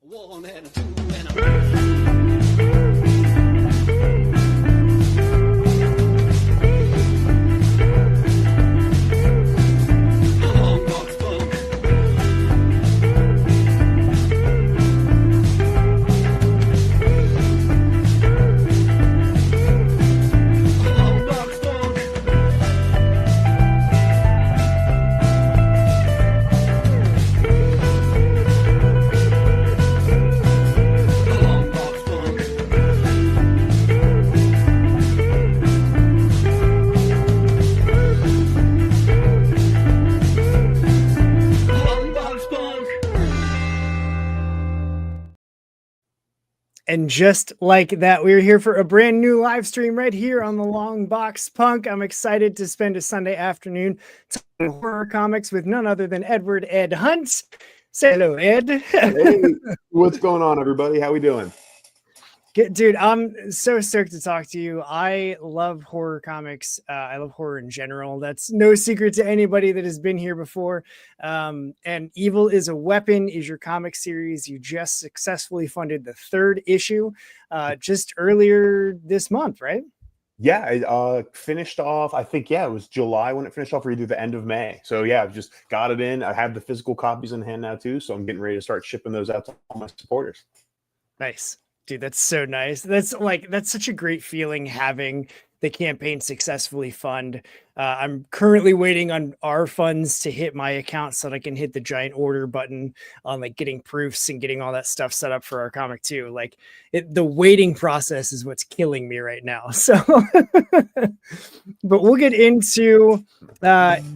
One and a two and a long box funk. Long box funk. Long box funk. Long box funk. And just like that, we're here for a brand new live stream right here on the Long Box Punk. I'm excited to spend a Sunday afternoon talking horror comics with none other than Edward Ed Hunt. Say hello, Ed. Hey, what's going on, everybody? How we doing? Good, dude, I'm so stoked to talk to you. I love horror comics. I love horror in general. That's no secret to anybody that has been here before. And Evil is a Weapon is your comic series. You just successfully funded the 3rd issue just earlier this month, right? Yeah, I finished off, I think, it was July when it finished off, or either the end of May. So yeah, I've just got it in. I have the physical copies in hand now too, so I'm getting ready to start shipping those out to all my supporters. Nice. Dude, that's so nice. That's such a great feeling having the campaign successfully fund. I'm currently waiting on our funds to hit my account so that I can hit the giant order button on like getting proofs and getting all that stuff set up for our comic too. Like the waiting process is what's killing me right now. So, but we'll get into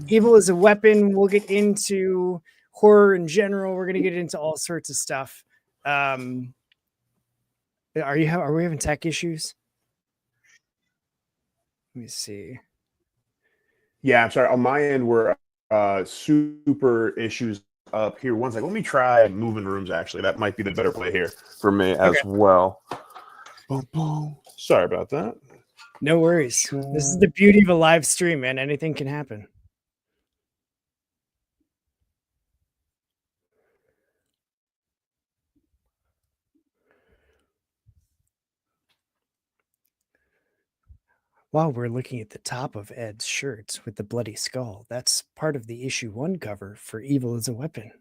Evil is a Weapon. We'll get into horror in general. We're going to get into all sorts of stuff. Are we having tech issues? Let me see. Yeah, I'm sorry. On my end, we're super issues up here. One second. Let me try moving rooms, actually. That might be the better play here for me as well. Boom, boom. Sorry about that. No worries. This is the beauty of a live stream, man. Anything can happen. While we're looking at the top of Ed's shirts with the bloody skull, that's part of the issue 1 cover for Evil is a Weapon.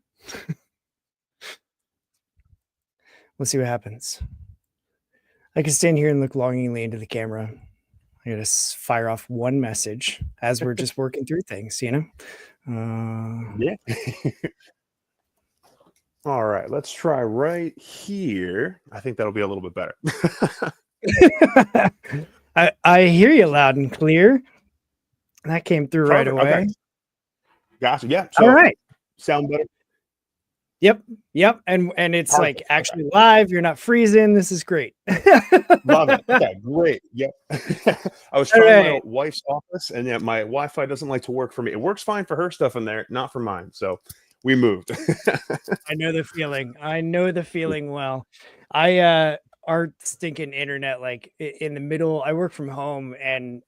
We'll see what happens. I can stand here and look longingly into the camera. I gotta fire off one message as we're just working through things, you know? Yeah. All right, let's try right here. I think that'll be a little bit better. I hear you loud and clear. That came through right away. Okay. Gotcha. Yeah. So, all right. Sound better? Yep. And it's Perfect. like actually live. You're not freezing. This is great. Love it. Okay, great. Yep. I was trying my wife's office, and yeah, my Wi-Fi doesn't like to work for me. It works fine for her stuff in there, not for mine. So we moved. I know the feeling. Well, our stinking internet, like in the middle, I work from home, and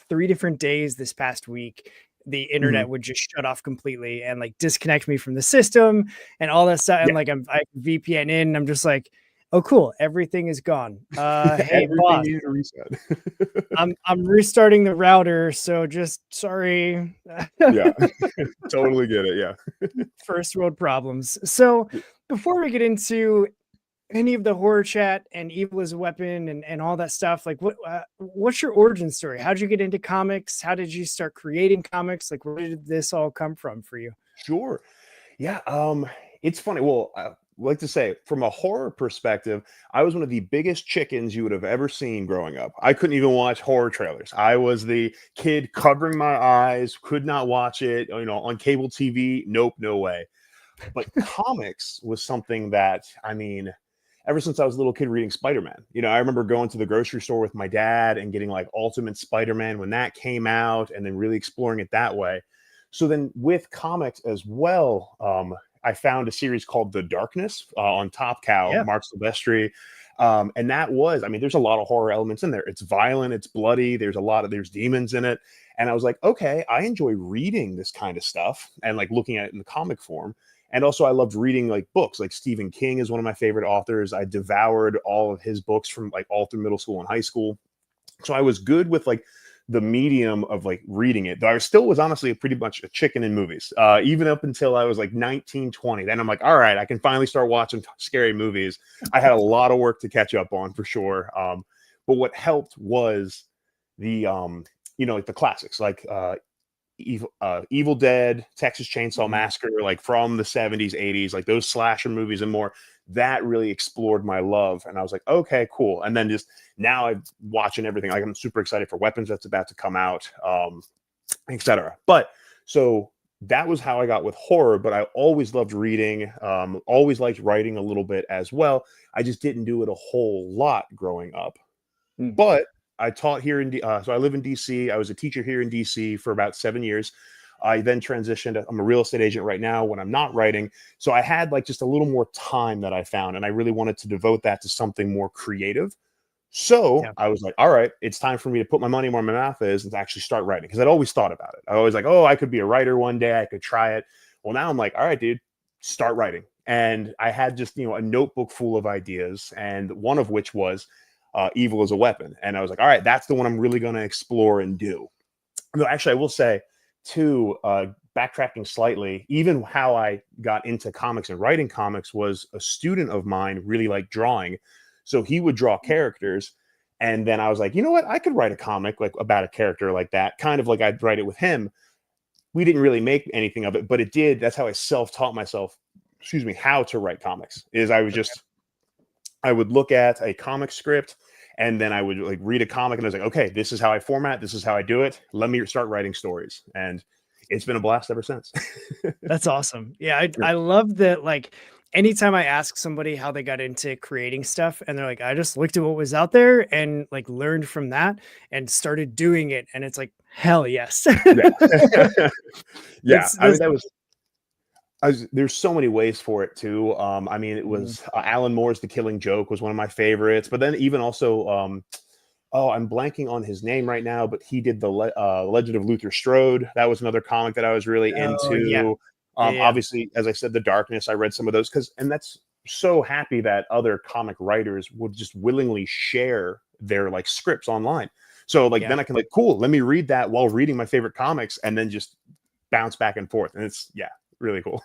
3 different days this past week, the internet would just shut off completely and like disconnect me from the system and all that stuff. And like I VPN in, and I'm just like, oh, cool. Everything is gone. Hey, boss. I'm restarting the router. So just sorry. Yeah, totally get it. Yeah. First world problems. So before we get into any of the horror chat and Evil is a Weapon and all that stuff, like what's your origin story? How'd you get into comics? How did you start creating comics? Like where did this all come from for you? Sure. Yeah. It's funny. Well, I like to say from a horror perspective, I was one of the biggest chickens you would have ever seen growing up. I couldn't even watch horror trailers. I was the kid covering my eyes, could not watch it, on cable TV. Nope, no way. But comics was something that, ever since I was a little kid reading Spider-Man. I remember going to the grocery store with my dad and getting like Ultimate Spider-Man when that came out, and then really exploring it that way. So then with comics as well, I found a series called The Darkness on Top Cow, Mark Silvestri. And that was, there's a lot of horror elements in there. It's violent, it's bloody, there's demons in it. And I was like, okay, I enjoy reading this kind of stuff and like looking at it in the comic form. And also I loved reading like books. Like Stephen King is one of my favorite authors. I devoured all of his books from like all through middle school and high school. So I was good with like the medium of like reading it, though I still was honestly pretty much a chicken in movies, even up until I was like 19, 20. Then I'm like, all right, I can finally start watching scary movies. I had a lot of work to catch up on for sure. But what helped was the, like the classics, like Evil Dead, Texas Chainsaw Massacre, like from the 70s, 80s, like those slasher movies and more. That really explored my love, and I was like, okay, cool. And then just now I'm watching everything. Like I'm super excited for Weapons that's about to come out, etc. But so that was how I got with horror. But I always loved reading, always liked writing a little bit as well. I just didn't do it a whole lot growing up. But I taught here in so I live in DC. I was a teacher here in DC for about 7 years. I then transitioned. I'm a real estate agent right now when I'm not writing. So I had like just a little more time that I found, and I really wanted to devote that to something more creative. So I was like, all right, it's time for me to put my money where my mouth is and to actually start writing. Because I'd always thought about it. I always like, oh, I could be a writer one day. I could try it. Well, now I'm like, all right, dude, start writing. And I had just, a notebook full of ideas, and one of which was Evil as a Weapon. And I was like, all right, that's the one I'm really going to explore and do. No, actually, I will say, too, backtracking slightly, even how I got into comics and writing comics was a student of mine really liked drawing. So he would draw characters. And then I was like, you know what? I could write a comic like about a character like that, kind of like I'd write it with him. We didn't really make anything of it, but it did. That's how I self-taught myself, how to write comics. Is I would look at a comic script, and then I would like read a comic, and I was like, okay, this is how I format. This is how I do it. Let me start writing stories. And it's been a blast ever since. That's awesome. Yeah, I love that. Like, anytime I ask somebody how they got into creating stuff, and they're like, I just looked at what was out there and like learned from that and started doing it. And it's like, hell yes. Yeah. Yeah. I mean, That's there's so many ways for it too. I mean, it was Alan Moore's The Killing Joke was one of my favorites, but then even also, I'm blanking on his name right now, but he did the Legend of Luther Strode. That was another comic that I was really into. Obviously, as I said, The Darkness, I read some of those and that's so happy that other comic writers would just willingly share their like scripts online. So like then I can like, cool, let me read that while reading my favorite comics and then just bounce back and forth. And it's really cool.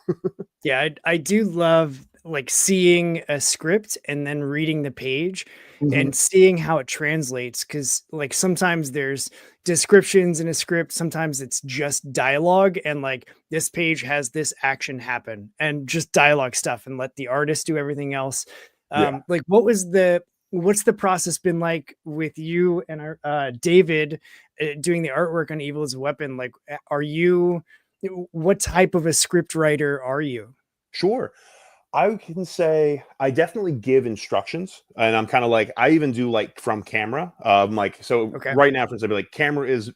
Yeah, I do love like seeing a script and then reading the page and seeing how it translates, because like sometimes there's descriptions in a script, sometimes it's just dialogue, and like this page has this action happen and just dialogue stuff, and let the artist do everything else. Like what's the process been like with you and our David doing the artwork on Evil as a Weapon? Like, what type of a script writer are you? Sure. I can say I definitely give instructions, and I'm kind of like, I even do like from camera. Right now, for instance, I'd be like, camera is,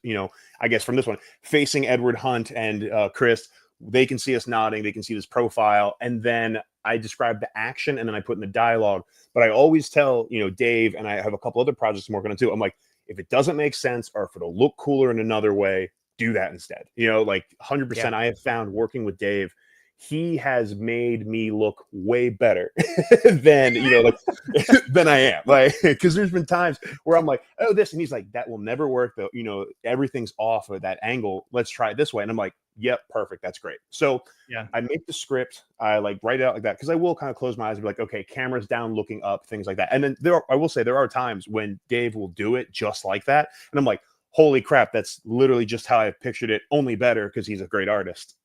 I guess from this one facing Edward Hunt and Chris. They can see us nodding. They can see this profile. And then I describe the action, and then I put in the dialogue. But I always tell, Dave, and I have a couple other projects I'm working on too. I'm like, if it doesn't make sense or if it'll look cooler in another way, do that instead. Like 100%. I have found working with Dave, he has made me look way better than than I am. Like, because there's been times where I'm like, oh, this, and he's like, that will never work though. Everything's off of that angle. Let's try it this way. And I'm like, yep, perfect. That's great. So I make the script. I like write it out like that, because I will kind of close my eyes and be like, okay, camera's down, looking up, things like that. And then I will say there are times when Dave will do it just like that, and I'm like, holy crap, that's literally just how I pictured it, only better, because he's a great artist.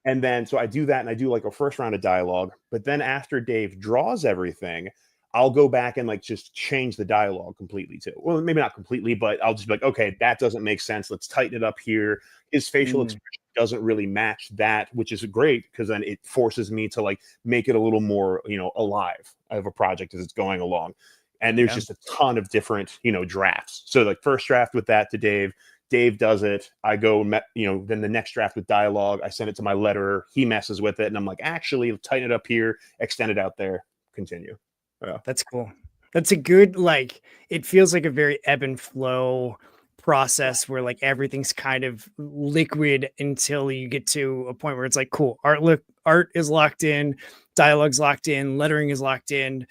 And then, so I do that, and I do like a first round of dialogue. But then after Dave draws everything, I'll go back and like just change the dialogue completely too. Well, maybe not completely, but I'll just be like, okay, that doesn't make sense. Let's tighten it up here. His facial expression doesn't really match that, which is great, because then it forces me to like make it a little more, alive of a project as it's going along. And there's just a ton of different, drafts. So like first draft with that to Dave. Dave does it. I go, then the next draft with dialogue, I send it to my letterer. He messes with it. And I'm like, actually, tighten it up here, extend it out there, continue. Yeah. That's cool. That's a good, like, it feels like a very ebb and flow process where like everything's kind of liquid until you get to a point where it's like, cool, art is locked in, dialogue's locked in, lettering is locked in,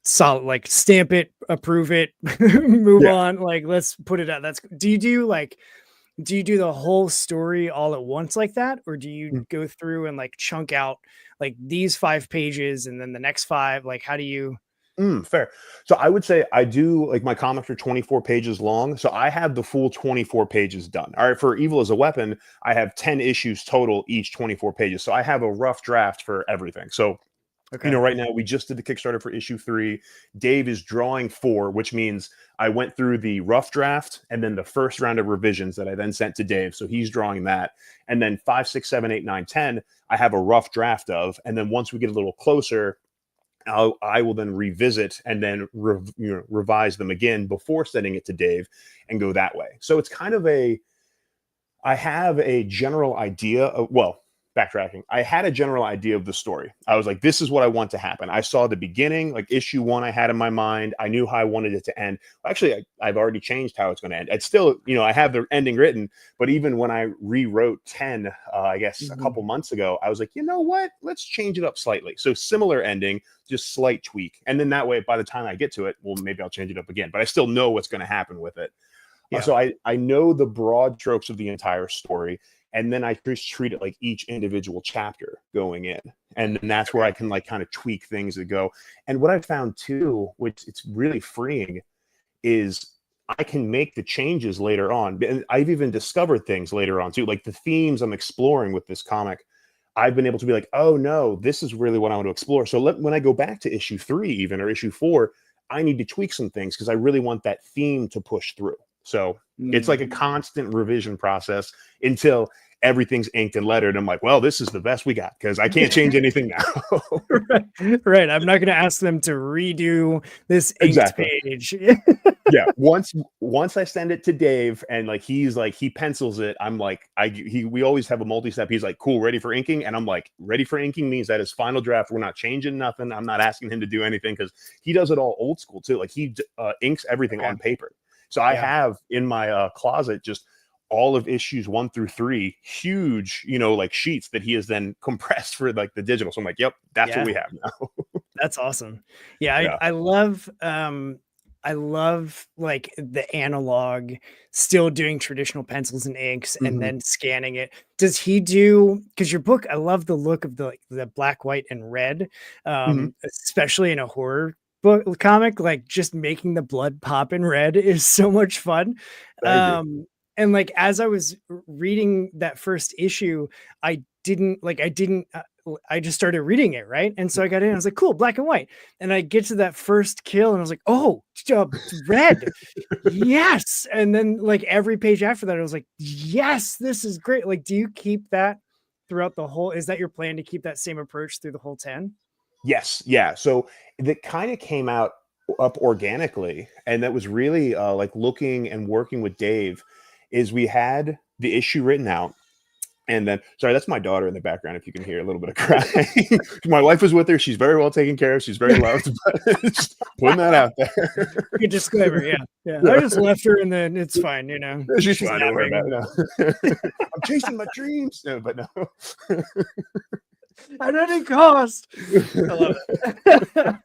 solid, like stamp it, approve it, move Yeah. on, like let's put it out. Do you do the whole story all at once like that, or do you go through and like chunk out like these 5 pages and then the next 5? Like how do you? Fair. So I would say I do, like, my comics are 24 pages long. So I have the full 24 pages done. All right. For Evil as a Weapon, I have 10 issues total, each 24 pages. So I have a rough draft for everything. So, Okay. right now we just did the Kickstarter for issue 3. Dave is drawing 4, which means I went through the rough draft and then the first round of revisions that I then sent to Dave. So he's drawing that. And then 5, 6, 7, 8, 9, 10, I have a rough draft of. And then once we get a little closer, I will then revisit and then revise them again before sending it to Dave and go that way. So it's kind of I have a general idea of, well, backtracking. I had a general idea of the story. I was like, this is what I want to happen. I saw the beginning, like issue 1 I had in my mind. I knew how I wanted it to end. Actually, I've already changed how it's going to end. It's still, I have the ending written, but even when I rewrote 10, I guess a couple months ago, I was like, you know what? Let's change it up slightly. So similar ending, just slight tweak. And then that way, by the time I get to it, well, maybe I'll change it up again, but I still know what's going to happen with it. Yeah. So I know the broad strokes of the entire story. And then I just treat it like each individual chapter going in. And then that's where I can like kind of tweak things that go. And what I found too, which it's really freeing, is I can make the changes later on. And I've even discovered things later on too, like the themes I'm exploring with this comic. I've been able to be like, oh no, this is really what I want to explore. So when I go back to issue 3 even, or issue 4, I need to tweak some things because I really want that theme to push through. So it's like a constant revision process until everything's inked and lettered. I'm like, well, this is the best we got because I can't change anything now. Right. I'm not going to ask them to redo this inked page. Yeah. Once I send it to Dave and like he pencils it, I'm like, we always have a multi-step. He's like, cool, ready for inking. And I'm like, ready for inking means that is final draft. We're not changing nothing. I'm not asking him to do anything because he does it all old school too. Like he inks everything on paper. So I have in my closet just all of issues 1 through 3, huge, like sheets that he has then compressed for like the digital. So I'm like, yep, that's what we have now. That's awesome. Yeah. I love like the analog, still doing traditional pencils and inks and then scanning it. Does he do, because your book, I love the look of the black, white, and red, especially in a horror book comic, like just making the blood pop in red is so much fun. And like as I was reading that first issue, I just started reading it, right? And so I got in, I was like, cool, black and white. And I get to that first kill and I was like, oh, red. Yes. And then like every page after that, I was like, yes, this is great. Like, do you keep that throughout the whole, is that your plan to keep that same approach through the whole 10? Yes. Yeah. So that kind of came up organically. And that was really like looking and working with Dave is we had the issue written out. And then, sorry, that's my daughter in the background. If you can hear a little bit of crying, my wife was with her. She's very well taken care of. She's very loved. But just putting that out there. Good disclaimer. Yeah. I just left her, and then it's fine. She's fine. Don't worry about it. I'm chasing my dreams. No, but no. At any cost. I love it.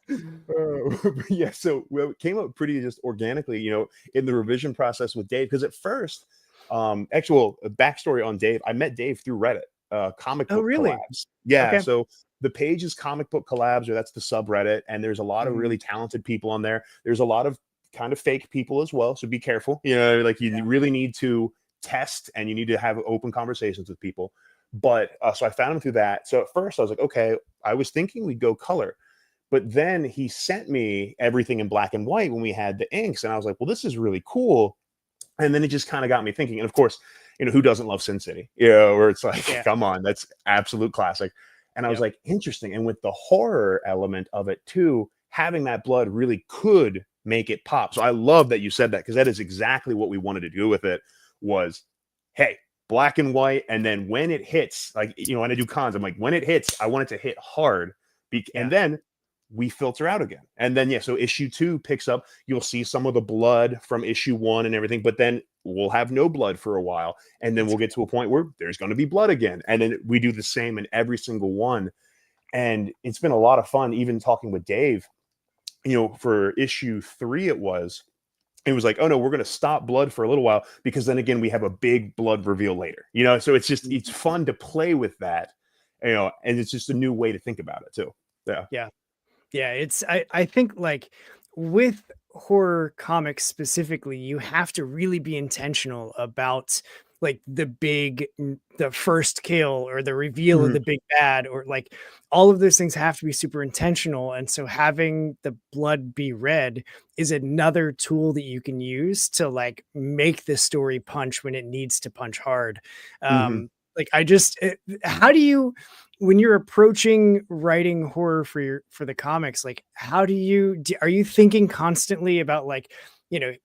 Yeah. So it came up pretty just organically, in the revision process with Dave. Because at first, actual backstory on Dave, I met Dave through Reddit, comic book collabs. Yeah. Okay. So the page is comic book collabs, or that's the subreddit. And there's a lot of really talented people on there. There's a lot of kind of fake people as well. So be careful. Like you really need to test and you need to have open conversations with people. But so I found him through that. So at first I was like, okay, I was thinking we'd go color. But then he sent me everything in black and white when we had the inks. And I was like, well, this is really cool. And then it just kind of got me thinking. And of course, who doesn't love Sin City? Where it's like, come on, that's absolute classic. And I was like, interesting. And with the horror element of it too, having that blood really could make it pop. So I love that you said that, because that is exactly what we wanted to do with it was, hey, black and white. And then when it hits, like, when I do cons, I'm like, when it hits, I want it to hit hard. And then we filter out again. And then, yeah, so issue 2 picks up, you'll see some of the blood from issue 1 and everything, but then we'll have no blood for a while. And then we'll get to a point where there's going to be blood again. And then we do the same in every single one. And it's been a lot of fun, even talking with Dave, for issue 3, it was like, oh no, we're going to stop blood for a little while, because then again, we have a big blood reveal later, so it's fun to play with that, and it's just a new way to think about it too. Yeah. Yeah, I think like with horror comics specifically, you have to really be intentional about like the first kill or the reveal of the big bad, or like all of those things have to be super intentional. And so having the blood be red is another tool that you can use to like make the story punch when it needs to punch hard. Like how do you, when you're approaching writing horror for the comics, like how are you thinking constantly about like,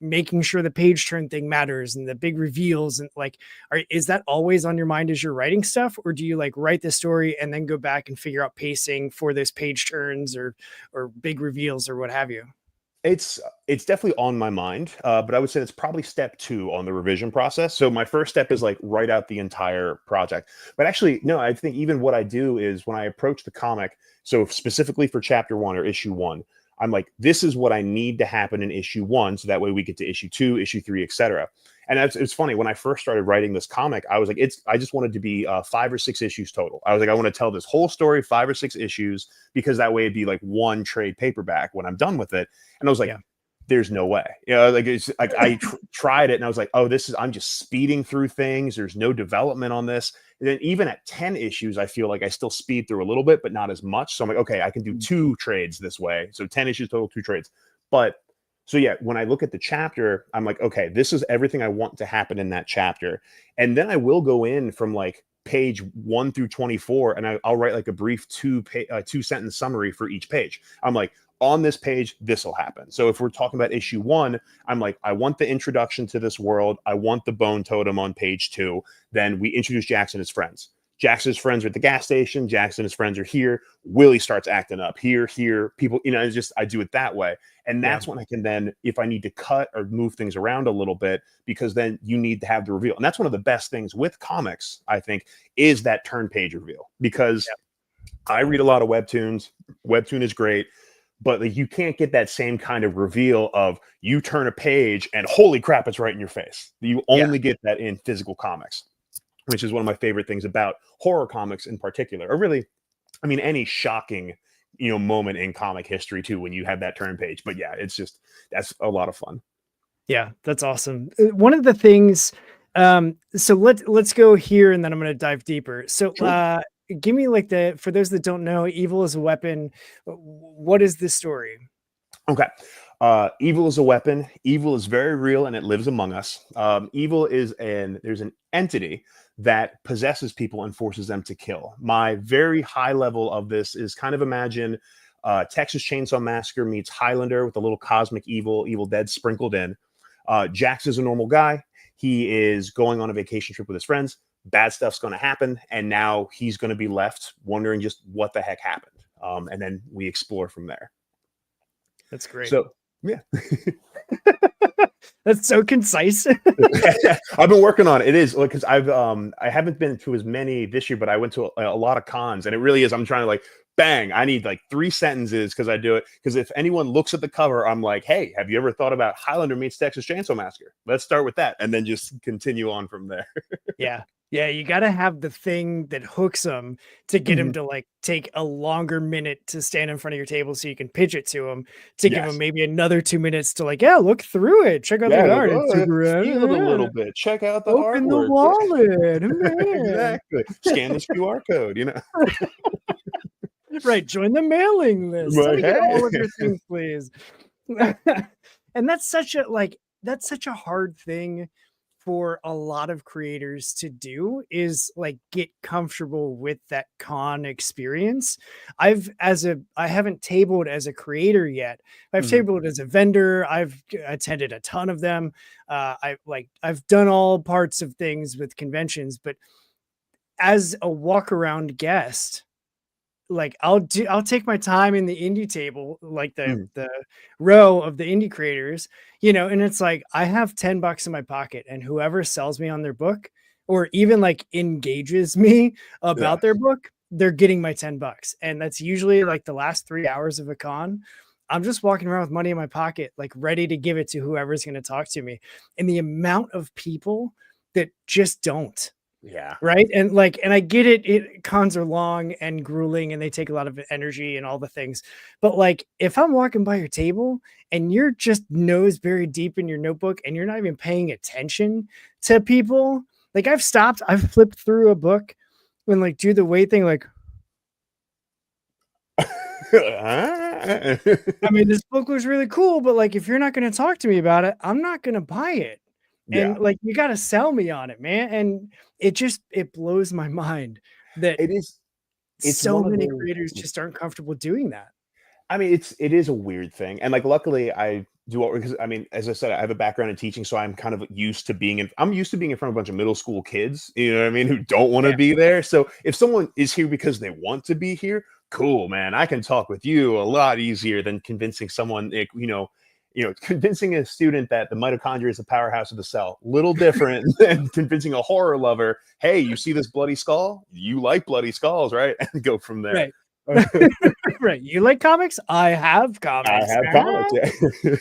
making sure the page turn thing matters and the big reveals, and like, is that always on your mind as you're writing stuff? Or do you like write the story and then go back and figure out pacing for those page turns or big reveals or what have you? It's definitely on my mind, but I would say it's probably step 2 on the revision process. So my first step is like write out the entire project. But actually, no, I think even what I do is when I approach the comic, so specifically for chapter 1 or issue 1, I'm like, this is what I need to happen in issue 1, so that way we get to issue 2, issue 3, etc. And it's funny, when I first started writing this comic, I was like, I just wanted to be 5 or 6 issues total. I was like, I want to tell this whole story 5 or 6 issues, because that way it'd be like one trade paperback when I'm done with it. And I was like, there's no way, like it's like I tried it and I was like, oh, I'm just speeding through things. There's no development on this. And then even at 10 issues, I feel like I still speed through a little bit, but not as much. So I'm like, okay, I can do 2 trades this way. So 10 issues total, 2 trades. But so yeah, when I look at the chapter, I'm like, okay, this is everything I want to happen in that chapter. And then I will go in from like page 1 through 24, and I'll write like a brief 2-sentence summary for each page. I'm like, on this page, this will happen. So if we're talking about issue 1, I'm like, I want the introduction to this world. I want the bone totem on page 2. Then we introduce Jackson and his friends. Jackson's friends are at the gas station. Jackson and his friends are here. Willie starts acting up here. People, it's just, I do it that way. And that's when I can then, if I need to cut or move things around a little bit, because then you need to have the reveal. And that's one of the best things with comics, I think, is that turn page reveal. Because I read a lot of webtoons. Webtoon is great. But like, you can't get that same kind of reveal of you turn a page and holy crap, it's right in your face. You only get that in physical comics, which is one of my favorite things about horror comics in particular, or really, I mean, any shocking, moment in comic history too, when you have that turn page. But yeah, that's a lot of fun. Yeah, that's awesome. One of the things, so let's go here and then I'm going to dive deeper. So, give me like for those that don't know, Evil is a Weapon. What is this story? Okay. Evil is a weapon. Evil is very real and it lives among us. Evil is there's an entity that possesses people and forces them to kill. My very high level of this is kind of imagine Texas Chainsaw Massacre meets Highlander with a little cosmic Evil Dead sprinkled in. Jax is a normal guy. He is going on a vacation trip with his friends. Bad stuff's going to happen. And now he's going to be left wondering just what the heck happened. And then we explore from there. That's great. So, yeah. That's so concise. I've been working on it. It is because I haven't been to as many this year, but I went to a lot of cons, and it really is. I'm trying to like, bang, I need like 3 sentences because I do it. Because if anyone looks at the cover, I'm like, hey, have you ever thought about Highlander meets Texas Chainsaw Massacre? Let's start with that, and then just continue on from there. Yeah, you got to have the thing that hooks them to get him to like take a longer minute to stand in front of your table so you can pitch it to him, to give him maybe another 2 minutes to like, look through it. Check out the art. Feel it a little bit. Check out the Open artwork. the wallet. Exactly. Scan this QR code, Right. Join the mailing list. Let me get all of your things, please. And that's such a hard thing for a lot of creators to do, is like get comfortable with that con experience. I haven't tabled as a creator yet. I've tabled as a vendor. I've attended a ton of them. I've done all parts of things with conventions, but as a walk around guest, like I'll take my time in the indie table, like Mm. the row of the indie creators, and it's like I have $10 in my pocket, and whoever sells me on their book or even like engages me Yeah. about their book, they're getting my $10. And that's usually like the last 3 hours of a con. I'm just walking around with money in my pocket, like ready to give it to whoever's going to talk to me. And the amount of people that just don't. Yeah. Right. And I get it. Cons are long and grueling and they take a lot of energy and all the things. But like, if I'm walking by your table and you're just nose buried deep in your notebook and you're not even paying attention to people, like I've flipped through a book and like do the weight thing. Like, I mean, this book was really cool, but like, if you're not going to talk to me about it, I'm not going to buy it. Yeah. And like, you got to sell me on it, man. And it blows my mind that It is. It's so one of many those. creators just aren't comfortable doing that. I mean, it is a weird thing, and like luckily I do all because I mean, as I said, I have a background in teaching, so I'm kind of used to being in. I'm used to being in front of a bunch of middle school kids, you know what I mean, who don't want to Yeah. be there. So if someone is here because they want to be here, cool, man. I can talk with you a lot easier than convincing someone, like, convincing a student that the mitochondria is the powerhouse of the cell. Little different than convincing a horror lover. Hey, you see this bloody skull? You like bloody skulls, right? And go from there. Right. Right. You like comics? I have I comics. have comics. Yeah.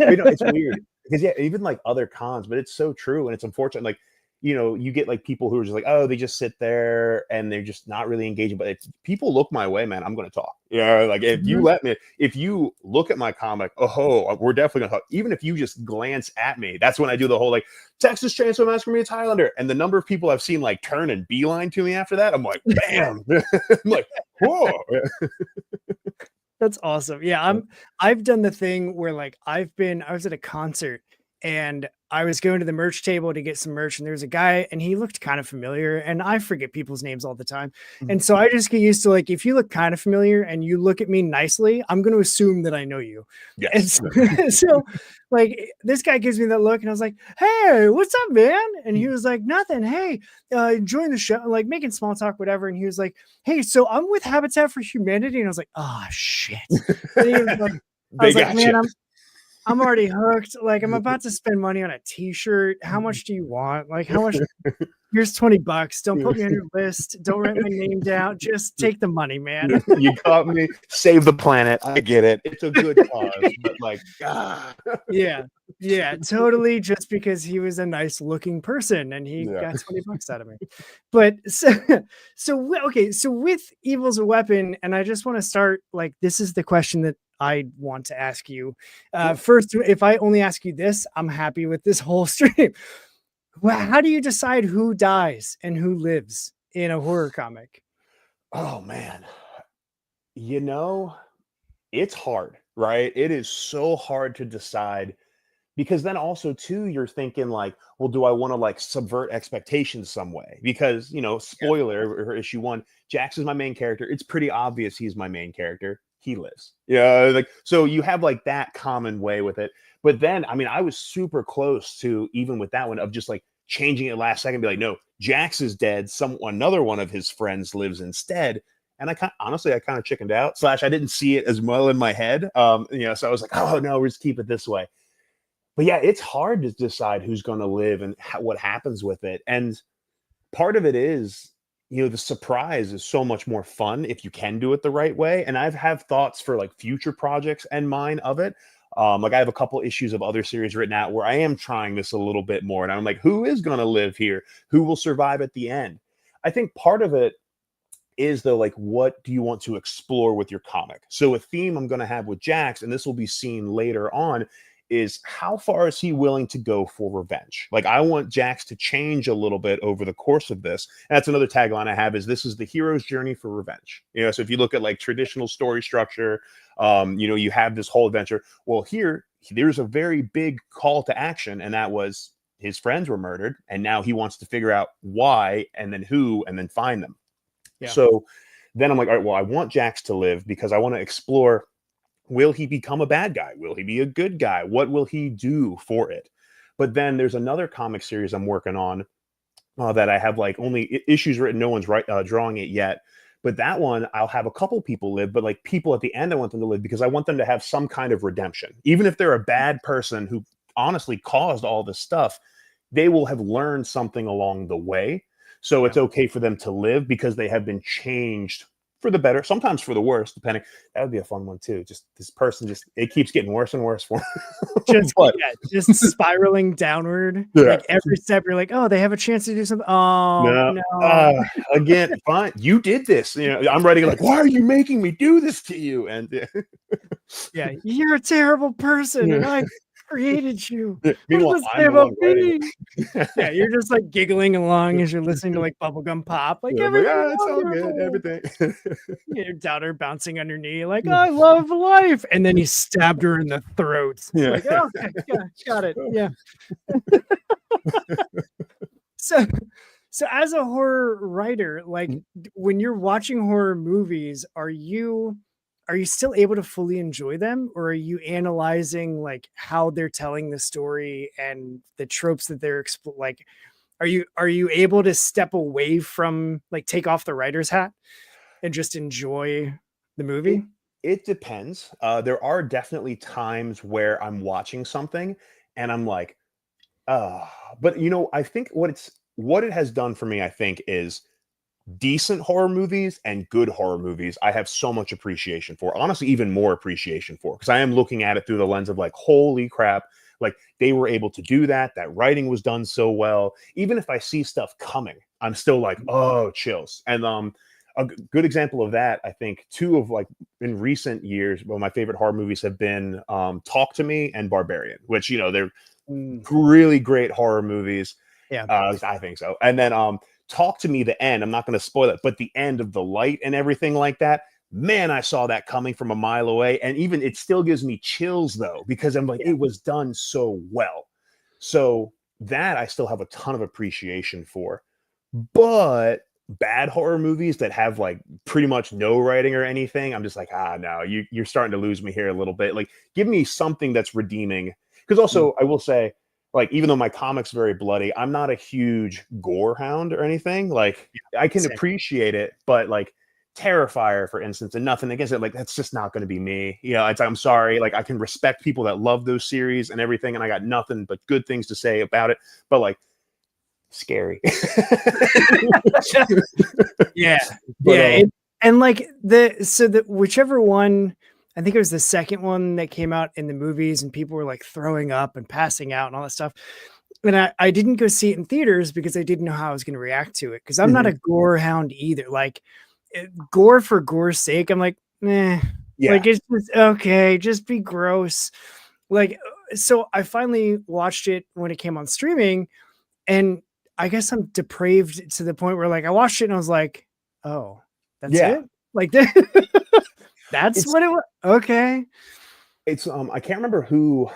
It's weird because yeah, even like other cons, but it's so true and it's unfortunate. Like, you get like people who are just like, oh, they just sit there and they're just not really engaging. But if people look my way, man, I'm going to talk. Yeah, like if you if you look at my comic, we're definitely going to talk. Even if you just glance at me, that's when I do the whole like Texas Chainsaw Massacre meets Highlander, and the number of people I've seen like turn and beeline to me after that, I'm like, bam, I'm like, whoa. That's awesome. Yeah, I've done the thing where like I was at a concert and I was going to the merch table to get some merch and there was a guy and he looked kind of familiar and I forget people's names all the time. And so I just get used to like if you look kind of familiar and you look at me nicely, I'm going to assume that I know you. Yes. And so like this guy gives me that look and I was like, "Hey, what's up, man?" And he was like, "Nothing. Hey, enjoying the show," like making small talk, whatever. And he was like, "Hey, so I'm with Habitat for Humanity." And I was like, "Oh shit." And he was like, I was like, "Man, I'm already hooked. Like, I'm about to spend money on a t-shirt. How much do you want? Like, how much? Here's $20. Don't put me on your list. Don't write my name down. Just take the money, man." You caught me. Save the planet. I get it. It's a good cause, but like, Yeah, totally. Just because he was a nice looking person and he Yeah. got $20 out of me. But so with Evil's a Weapon, and I just want to start like this is the question that I want to ask you. First, if I only ask you this, I'm happy with this whole stream. Well, how do you decide who dies and who lives in a horror comic? Oh man, it's hard, right? It is so hard to decide because then also too, you're thinking like, well, do I want to like subvert expectations some way? Because spoiler or issue 1, Jax is my main character. It's pretty obvious he's my main character. He lives. Yeah, like so you have like that common way with it. But then, I mean, I was super close to even with that one of just like changing it last second, be like, no, Jax is dead. Another one of his friends lives instead. And I kind of chickened out. / I didn't see it as well in my head. So I was like, oh no, we'll just keep it this way. But yeah, it's hard to decide who's going to live and what happens with it. And part of it is, the surprise is so much more fun if you can do it the right way. And have thoughts for like future projects and mine of it. Like I have a couple issues of other series written out where I am trying this a little bit more. And I'm like, who is going to live here? Who will survive at the end? I think part of it is though, like, what do you want to explore with your comic? So a theme I'm going to have with Jax, and this will be seen later on, is how far is he willing to go for revenge? Like I want Jax to change a little bit over the course of this. And that's another tagline I have is this is the hero's journey for revenge. So if you look at like traditional story structure, you have this whole adventure. Well, there's a very big call to action. And that was his friends were murdered. And now he wants to figure out why and then who, and then find them. Yeah. So then I'm like, all right, well, I want Jax to live because I want to explore, will he become a bad guy? Will he be a good guy? What will he do for it? But then there's another comic series I'm working on that I have like only issues written. No one's drawing it yet. But that one, I'll have a couple people live, but like people at the end, I want them to live because I want them to have some kind of redemption. Even if they're a bad person who honestly caused all this stuff, they will have learned something along the way. So Yeah. it's okay for them to live because they have been changed for the better, sometimes for the worse, depending. That would be a fun one too. Just this person, just it keeps getting worse and worse for them. Just But yeah, just spiraling downward. yeah, Like every step, you're like, oh, they have a chance to do something. Oh no, no. again, fine. You did this. You know, I'm writing like, why are you making me do this to you? And Yeah, you're a terrible person, and yeah. I created you. Meanwhile, What does it say I'm the about one writing me? it. Yeah, you're just like giggling along as you're listening to like bubblegum pop. Like Yeah, I'm like, everything's it's all good, wonderful. everything. Your daughter bouncing on your knee, like, I love life. And then he stabbed her in the throat. Yeah. Like, oh, okay, yeah, got it. Yeah. So so as a horror writer, like when you're watching horror movies, are you still able to fully enjoy them, or are you analyzing like how they're telling the story and the tropes that they're like are you able to step away from like take off the writer's hat and just enjoy the movie? It depends. There are definitely times where I'm watching something and I'm like, but you know, I think what it has done for me, I think, is decent horror movies and good horror movies. I have so much appreciation for, honestly, even more appreciation for, because I am looking at it through the lens of like, holy crap, like they were able to do that. That writing was done so well. Even if I see stuff coming, I'm still like, oh, chills. And good example of that, I think, two of like in recent years, well, my favorite horror movies have been Talk to Me and Barbarian, which, you know, they're really great horror movies. Yeah. I think so. And then Talk to Me, the end, I'm not going to spoil it, but the end of the light and everything like that, man, I saw that coming from a mile away. And even it still gives me chills though, because I'm like, it was done so well. So that I still have a ton of appreciation for. But bad horror movies that have like pretty much no writing or anything, I'm just like, no, you're starting to lose me here a little bit. Like, give me something that's redeeming. Because also, I will say, like, even though my comic's very bloody, I'm not a huge gore hound or anything. Like, I can appreciate it, but like Terrifier, for instance, and nothing against it, like that's just not going to be me. You know, I'm sorry. Like, I can respect people that love those series and everything, and I got nothing but good things to say about it. But like, scary. Yeah. But, yeah. And like whichever one, I think it was the second one that came out in the movies and people were like throwing up and passing out and all that stuff. And I didn't go see it in theaters because I didn't know how I was going to react to it. Cause I'm not a gore hound either. Like gore for gore's sake. I'm like, like it's just okay. Just be gross. Like, so I finally watched it when it came on streaming, and I guess I'm depraved to the point where like I watched it and I was like, oh, that's it? Like that's what it was. Okay. It's I can't remember who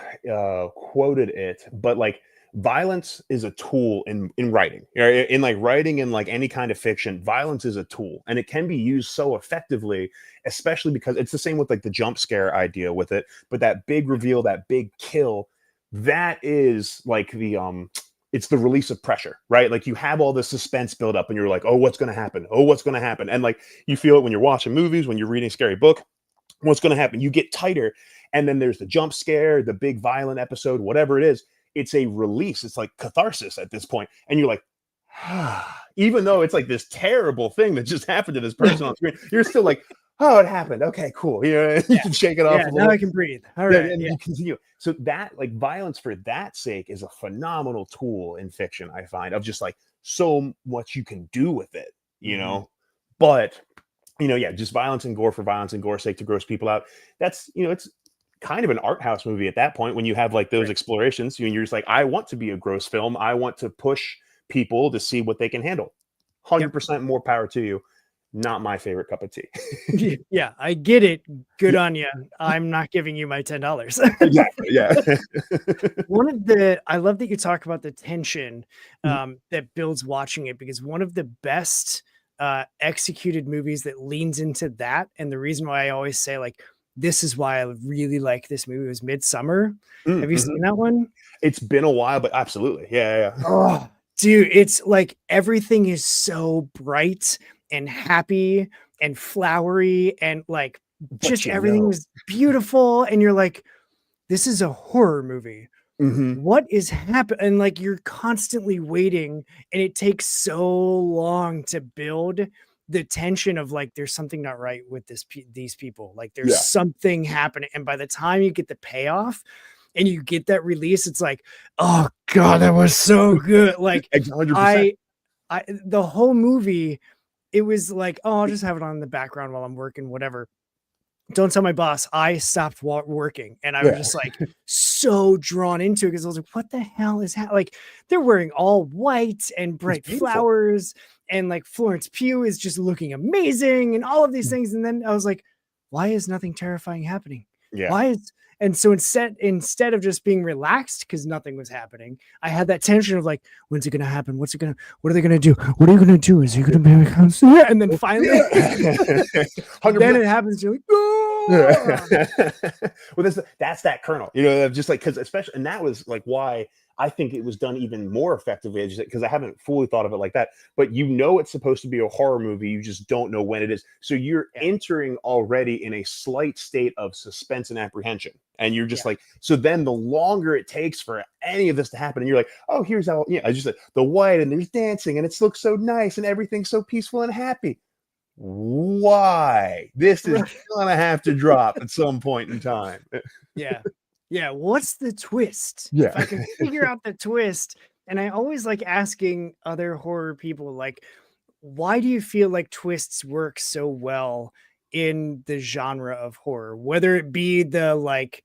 quoted it, but like violence is a tool in writing. In like writing and like any kind of fiction, violence is a tool, and it can be used so effectively, especially because it's the same with like the jump scare idea with it, but that big reveal, that big kill, that is like the it's the release of pressure, right? Like you have all the suspense build up and you're like, oh, what's going to happen? Oh, what's going to happen? And like you feel it when you're watching movies, when you're reading a scary book, what's going to happen? You get tighter. And then there's the jump scare, the big violent episode, whatever it is. It's a release. It's like catharsis at this point. And you're like, even though it's like this terrible thing that just happened to this person on screen, you're still like, oh, it happened. Okay, cool. You know, you can shake it off. Yeah, now I can breathe. All right. And you continue. So that like violence for that sake is a phenomenal tool in fiction, I find, of just like so much you can do with it, you know. But you know, just violence and gore for violence and gore's sake to gross people out. That's, you know, it's kind of an art house movie at that point when you have like those explorations. You're just like, I want to be a gross film. I want to push people to see what they can handle. 100% more power to you. Not my favorite cup of tea. Yeah, I get it. Good on you. I'm not giving you my $10. Exactly. Yeah. I love that you talk about the tension that builds watching it, because one of the best executed movies that leans into that, and the reason why I always say like this is why I really like this movie, was Midsummer. Have you seen that one? It's been a while, but absolutely. Yeah. Oh, dude, it's like everything is so bright and happy, and flowery and like But just you everything know. was beautiful. And you're like, this is a horror movie. Mhm. What is happening? And like you're constantly waiting, and it takes so long to build the tension of like there's something not right with these people. Like there's Yeah. something happening, and by the time you get the payoff and you get that release, it's like, oh god, that was so good. Like 100%. I the whole movie, it was like, oh, I'll just have it on in the background while I'm working, whatever. Don't tell my boss. I stopped working, and I was Yeah. just like so drawn into it because I was like, what the hell is happening? Like they're wearing all white and bright beautiful. flowers, and like Florence Pugh is just looking amazing and all of these Mm. things. And then I was like, why is nothing terrifying happening? Yeah. Why is and so instead of just being relaxed because nothing was happening, I had that tension of like, when's it gonna happen? What are they gonna do? What are you gonna do? Is he gonna be and then finally then 100%. it happens, you're like, Yeah. "Ah!" Well, that's that kernel, you know, just like because especially, and that was like why I think it was done even more effectively because I haven't fully thought of it like that. But you know, it's supposed to be a horror movie, you just don't know when it is. So you're Yeah. entering already in a slight state of suspense and apprehension, and you're just Yeah. like, so then the longer it takes for any of this to happen, and you're like, oh, here's how, yeah, I just like the white and there's dancing and it looks so nice and everything's so peaceful and happy. Why this is Right. gonna have to drop at some point in time. Yeah. Yeah. What's the twist? Yeah. If I can figure out the twist, and I always like asking other horror people, like, why do you feel like twists work so well in the genre of horror? Whether it be the like,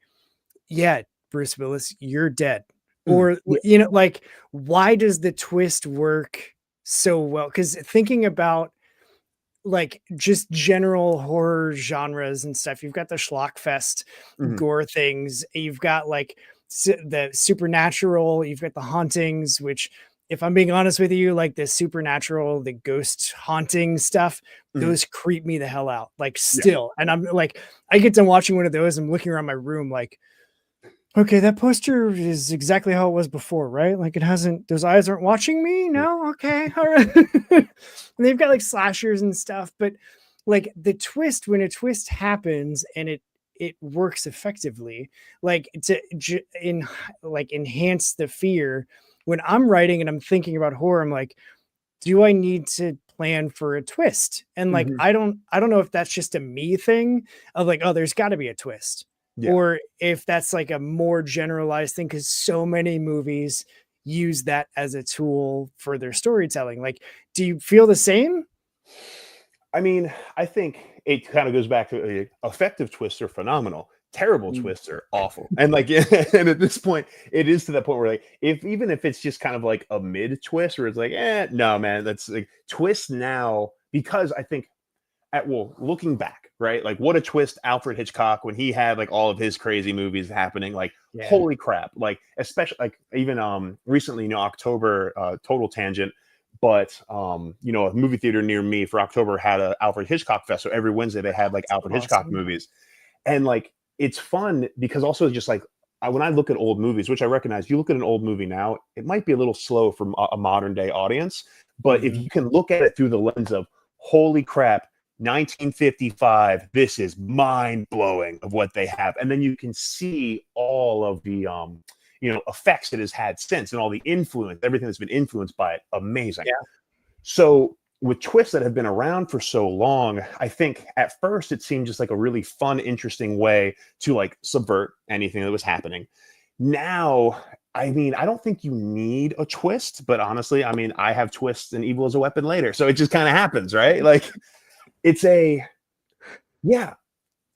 yeah, Bruce Willis, you're dead. Or, Yeah. you know, like, why does the twist work so well? Because thinking about like just general horror genres and stuff. You've got the schlockfest Mhm. gore things. You've got like the supernatural. You've got the hauntings, which, if I'm being honest with you, like the supernatural, the ghost haunting stuff, Mhm. those creep me the hell out. Like Yeah. still, and I'm like, I get done watching one of those. I'm looking around my room, like, okay, that poster is exactly how it was before, right? Like it hasn't, those eyes aren't watching me. No, okay, all right. And they've got like slashers and stuff, but like the twist, when a twist happens and it works effectively, like like enhance the fear. When I'm writing and I'm thinking about horror, I'm like, do I need to plan for a twist? And like Mhm. I don't know if that's just a me thing of like, oh, there's got to be a twist, Yeah. or if that's like a more generalized thing, because so many movies use that as a tool for their storytelling. Like, do you feel the same? I mean, I think it kind of goes back to effective twists are phenomenal. Terrible Mm. twists are awful. And like, and at this point, it is to that point where like, even if it's just kind of like a mid twist where it's like, no, man, that's like twist now, because I think looking back, right? Like what a twist Alfred Hitchcock when he had like all of his crazy movies happening, like Yeah. holy crap. Like especially like even recently, you know, October, total tangent, but you know, a movie theater near me for October had a Alfred Hitchcock fest. So every Wednesday they had like Alfred Hitchcock Awesome. movies. And like it's fun because also just like when I look at old movies, which I recognize, you look at an old movie now, it might be a little slow from a modern day audience, but if Mhm. you can look at it through the lens of holy crap, 1955, this is mind blowing of what they have, and then you can see all of the you know, effects it has had since and all the influence, everything that's been influenced by it. Amazing. Yeah. So with twists that have been around for so long, I think at first it seemed just like a really fun, interesting way to like subvert anything that was happening. Now, I mean, I don't think you need a twist, but honestly, I mean, I have twists and evil as a weapon later. So it just kind of happens, right? Like it's yeah,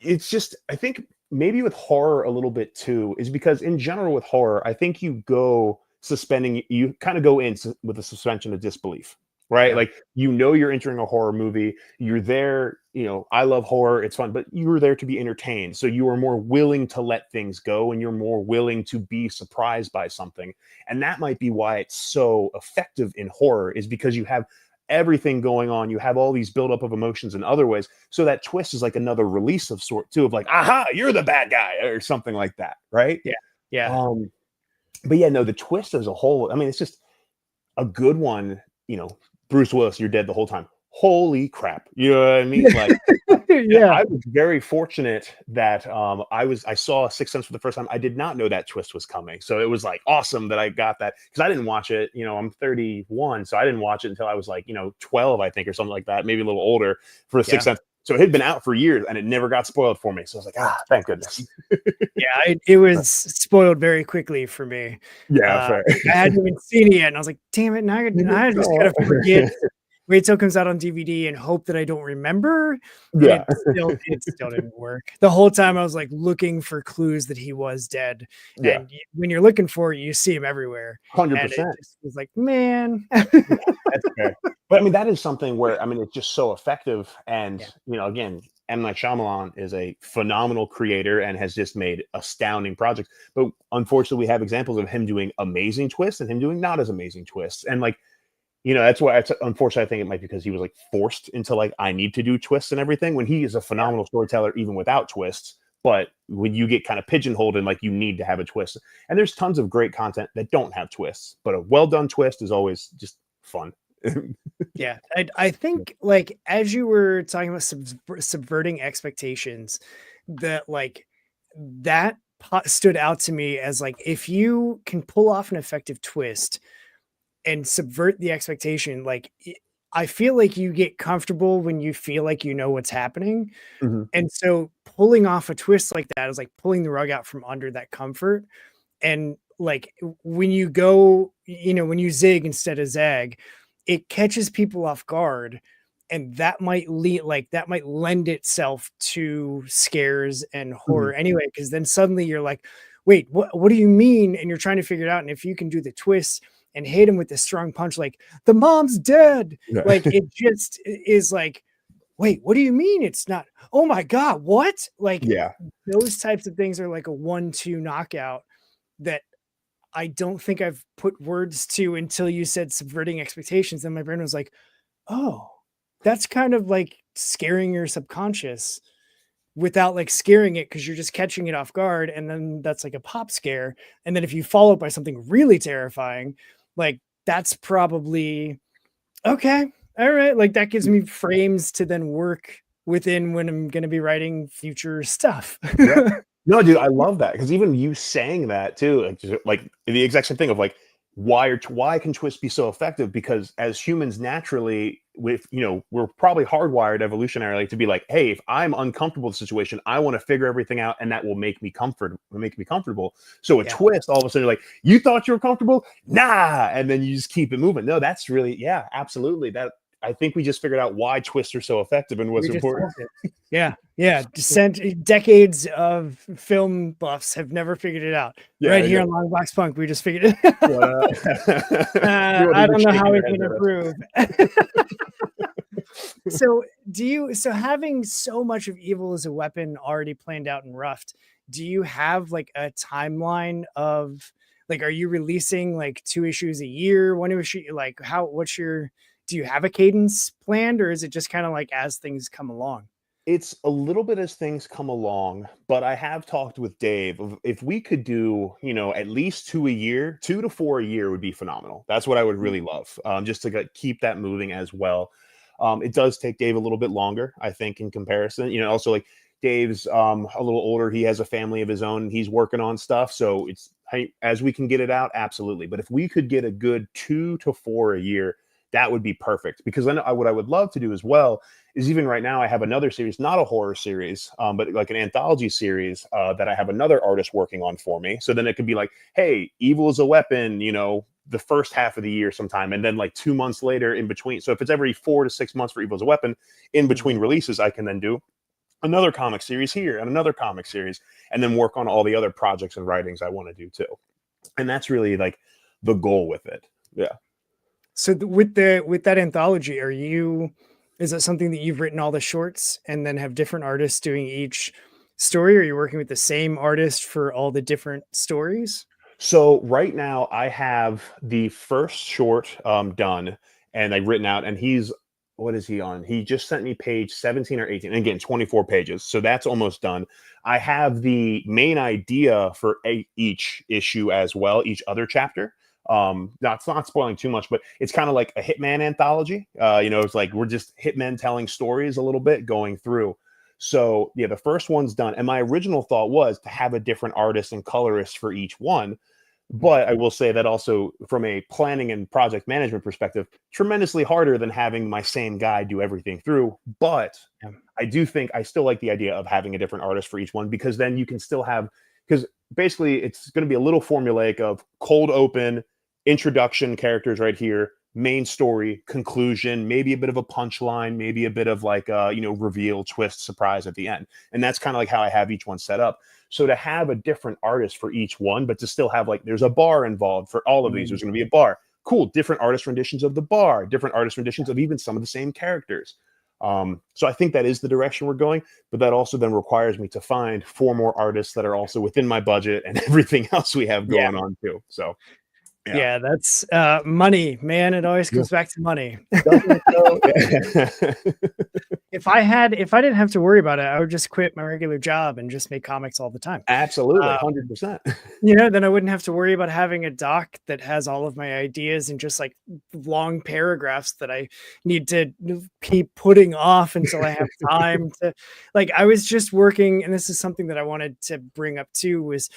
it's just, I think maybe with horror a little bit too, is because in general with horror, I think you kind of go in with a suspension of disbelief, right? Yeah. Like, you know, you're entering a horror movie, you're there, you know, I love horror, it's fun, but you're there to be entertained. So you are more willing to let things go and you're more willing to be surprised by something. And that might be why it's so effective in horror, is because you have everything going on, you have all these buildup of emotions in other ways, so that twist is like another release of sort too, of like, aha, you're the bad guy or something like that, right? Yeah. But yeah, no, the twist as a whole, I mean, it's just a good one. You know, Bruce Willis, you're dead the whole time, holy crap. You know what I mean? Like, yeah, Yeah. I was very fortunate that I saw Sixth Sense for the first time. I did not know that twist was coming. So it was like awesome that I got that, because I didn't watch it. You know, I'm 31, so I didn't watch it until I was like, 12, I think, or something like that, maybe a little older for the Sixth Yeah. Sense. So it had been out for years and it never got spoiled for me. So I was like, thank goodness. Yeah, it was spoiled very quickly for me. Yeah, fair. I hadn't even seen it yet, and I was like, "Damn it! Now I just gotta forget, wait till it comes out on DVD, and hope that I don't remember." And Yeah. it still didn't work. The whole time I was like looking for clues that he was dead, Yeah. and when you're looking for it, you see him everywhere, and it 100%. just was like, man. That's fair. But I mean, that is something where, I mean, it's just so effective. And, Yeah. again, M. Night Shyamalan is a phenomenal creator and has just made astounding projects. But unfortunately, we have examples of him doing amazing twists and him doing not as amazing twists. And like, that's why unfortunately, I think it might be because he was like forced into like, I need to do twists and everything, when he is a phenomenal storyteller, even without twists. But when you get kind of pigeonholed and like you need to have a twist, and there's tons of great content that don't have twists, but a well done twist is always just fun. Yeah, I think like as you were talking about subverting expectations, that like that stood out to me as like if you can pull off an effective twist and subvert the expectation, like I feel like you get comfortable when you feel like you know what's happening. Mhm. And so pulling off a twist like that is like pulling the rug out from under that comfort. And like when you go, when you zig instead of zag, it catches people off guard. And that might lend itself to scares and horror Mhm. anyway, because then suddenly you're like, wait, what do you mean? And you're trying to figure it out. And if you can do the twist and hit him with this strong punch, like the mom's dead, Yeah. like it just is like, wait, what do you mean it's not? Oh my God, what? Like Yeah. those types of things are like a 1-2 knockout that I don't think I've put words to until you said subverting expectations. Then my brain was like, oh, that's kind of like scaring your subconscious without like scaring it, because you're just catching it off guard. And then that's like a pop scare. And then if you follow it by something really terrifying, like that's probably okay. All right. Like that gives me frames to then work within when I'm going to be writing future stuff. Yeah. No, dude, I love that, because even you saying that too, like the exact same thing of like, why can twists be so effective? Because as humans, naturally, we're probably hardwired evolutionarily to be like, hey, if I'm uncomfortable with the situation, I want to figure everything out, and that will make me comfortable. So a Yeah. twist, all of a sudden, you're like, you thought you were comfortable, nah, and then you just keep it moving. No, that's really, yeah, absolutely. That, I think we just figured out why twists are so effective and what's We just important. solved it. Yeah. Yeah. Decades of film buffs have never figured it out. Yeah, Right I here know. on Long Box Punk, we just figured it But, I don't know how we shaking can their heads at us. improve. So having so much of evil as a weapon already planned out and roughed, do you have like a timeline of like, are you releasing like 2 issues a year, 1 issue? Like do you have a cadence planned, or is it just kind of like as things come along? It's a little bit as things come along, but I have talked with Dave of if we could do, at least 2 a year, 2 to 4 a year would be phenomenal. That's what I would really love, just to keep that moving as well. It does take Dave a little bit longer, I think, in comparison. Also like Dave's a little older. He has a family of his own. He's working on stuff. So it's, hey, as we can get it out, absolutely. But if we could get a good 2 to 4 a year, that would be perfect. Because then what I would love to do as well is, even right now, I have another series, not a horror series, but like an anthology series that I have another artist working on for me. So then it could be like, hey, evil is a weapon, the first half of the year sometime, and then like 2 months later in between. So if it's every 4 to 6 months for evil is a weapon, in between releases, I can then do another comic series here and another comic series, and then work on all the other projects and writings I want to do too. And that's really like the goal with it. Yeah. So with that anthology, is that something that you've written all the shorts and then have different artists doing each story? Or are you working with the same artist for all the different stories? So right now I have the first short done, and I've written out, and what is he on? He just sent me page 17 or 18. And again, 24 pages. So that's almost done. I have the main idea for each issue as well, each other chapter. Now it's not spoiling too much, but it's kind of like a Hitman anthology. It's like we're just hitmen telling stories a little bit going through. So yeah, the first one's done, and my original thought was to have a different artist and colorist for each one. But I will say that also from a planning and project management perspective, tremendously harder than having my same guy do everything through. But I do think I still like the idea of having a different artist for each one, because then you can still have, because basically it's going to be a little formulaic of cold open, introduction, characters right here, main story, conclusion, maybe a bit of a punchline, maybe a bit of like reveal, twist, surprise at the end. And that's kind of like how I have each one set up. So to have a different artist for each one, but to still have like there's a bar involved for all of these. There's going to be a bar. Cool. Different artist renditions of the bar, different artist renditions of even some of the same characters. So I think that is the direction we're going, but that also then requires me to find 4 more artists that are also within my budget and everything else we have going on too. So yeah, that's money, man. It always comes back to money. If I didn't have to worry about it, I would just quit my regular job and just make comics all the time. Absolutely, 100%. Then I wouldn't have to worry about having a doc that has all of my ideas and just like long paragraphs that I need to keep putting off until I have time to. Like, I was just working, and this is something that I wanted to bring up too, was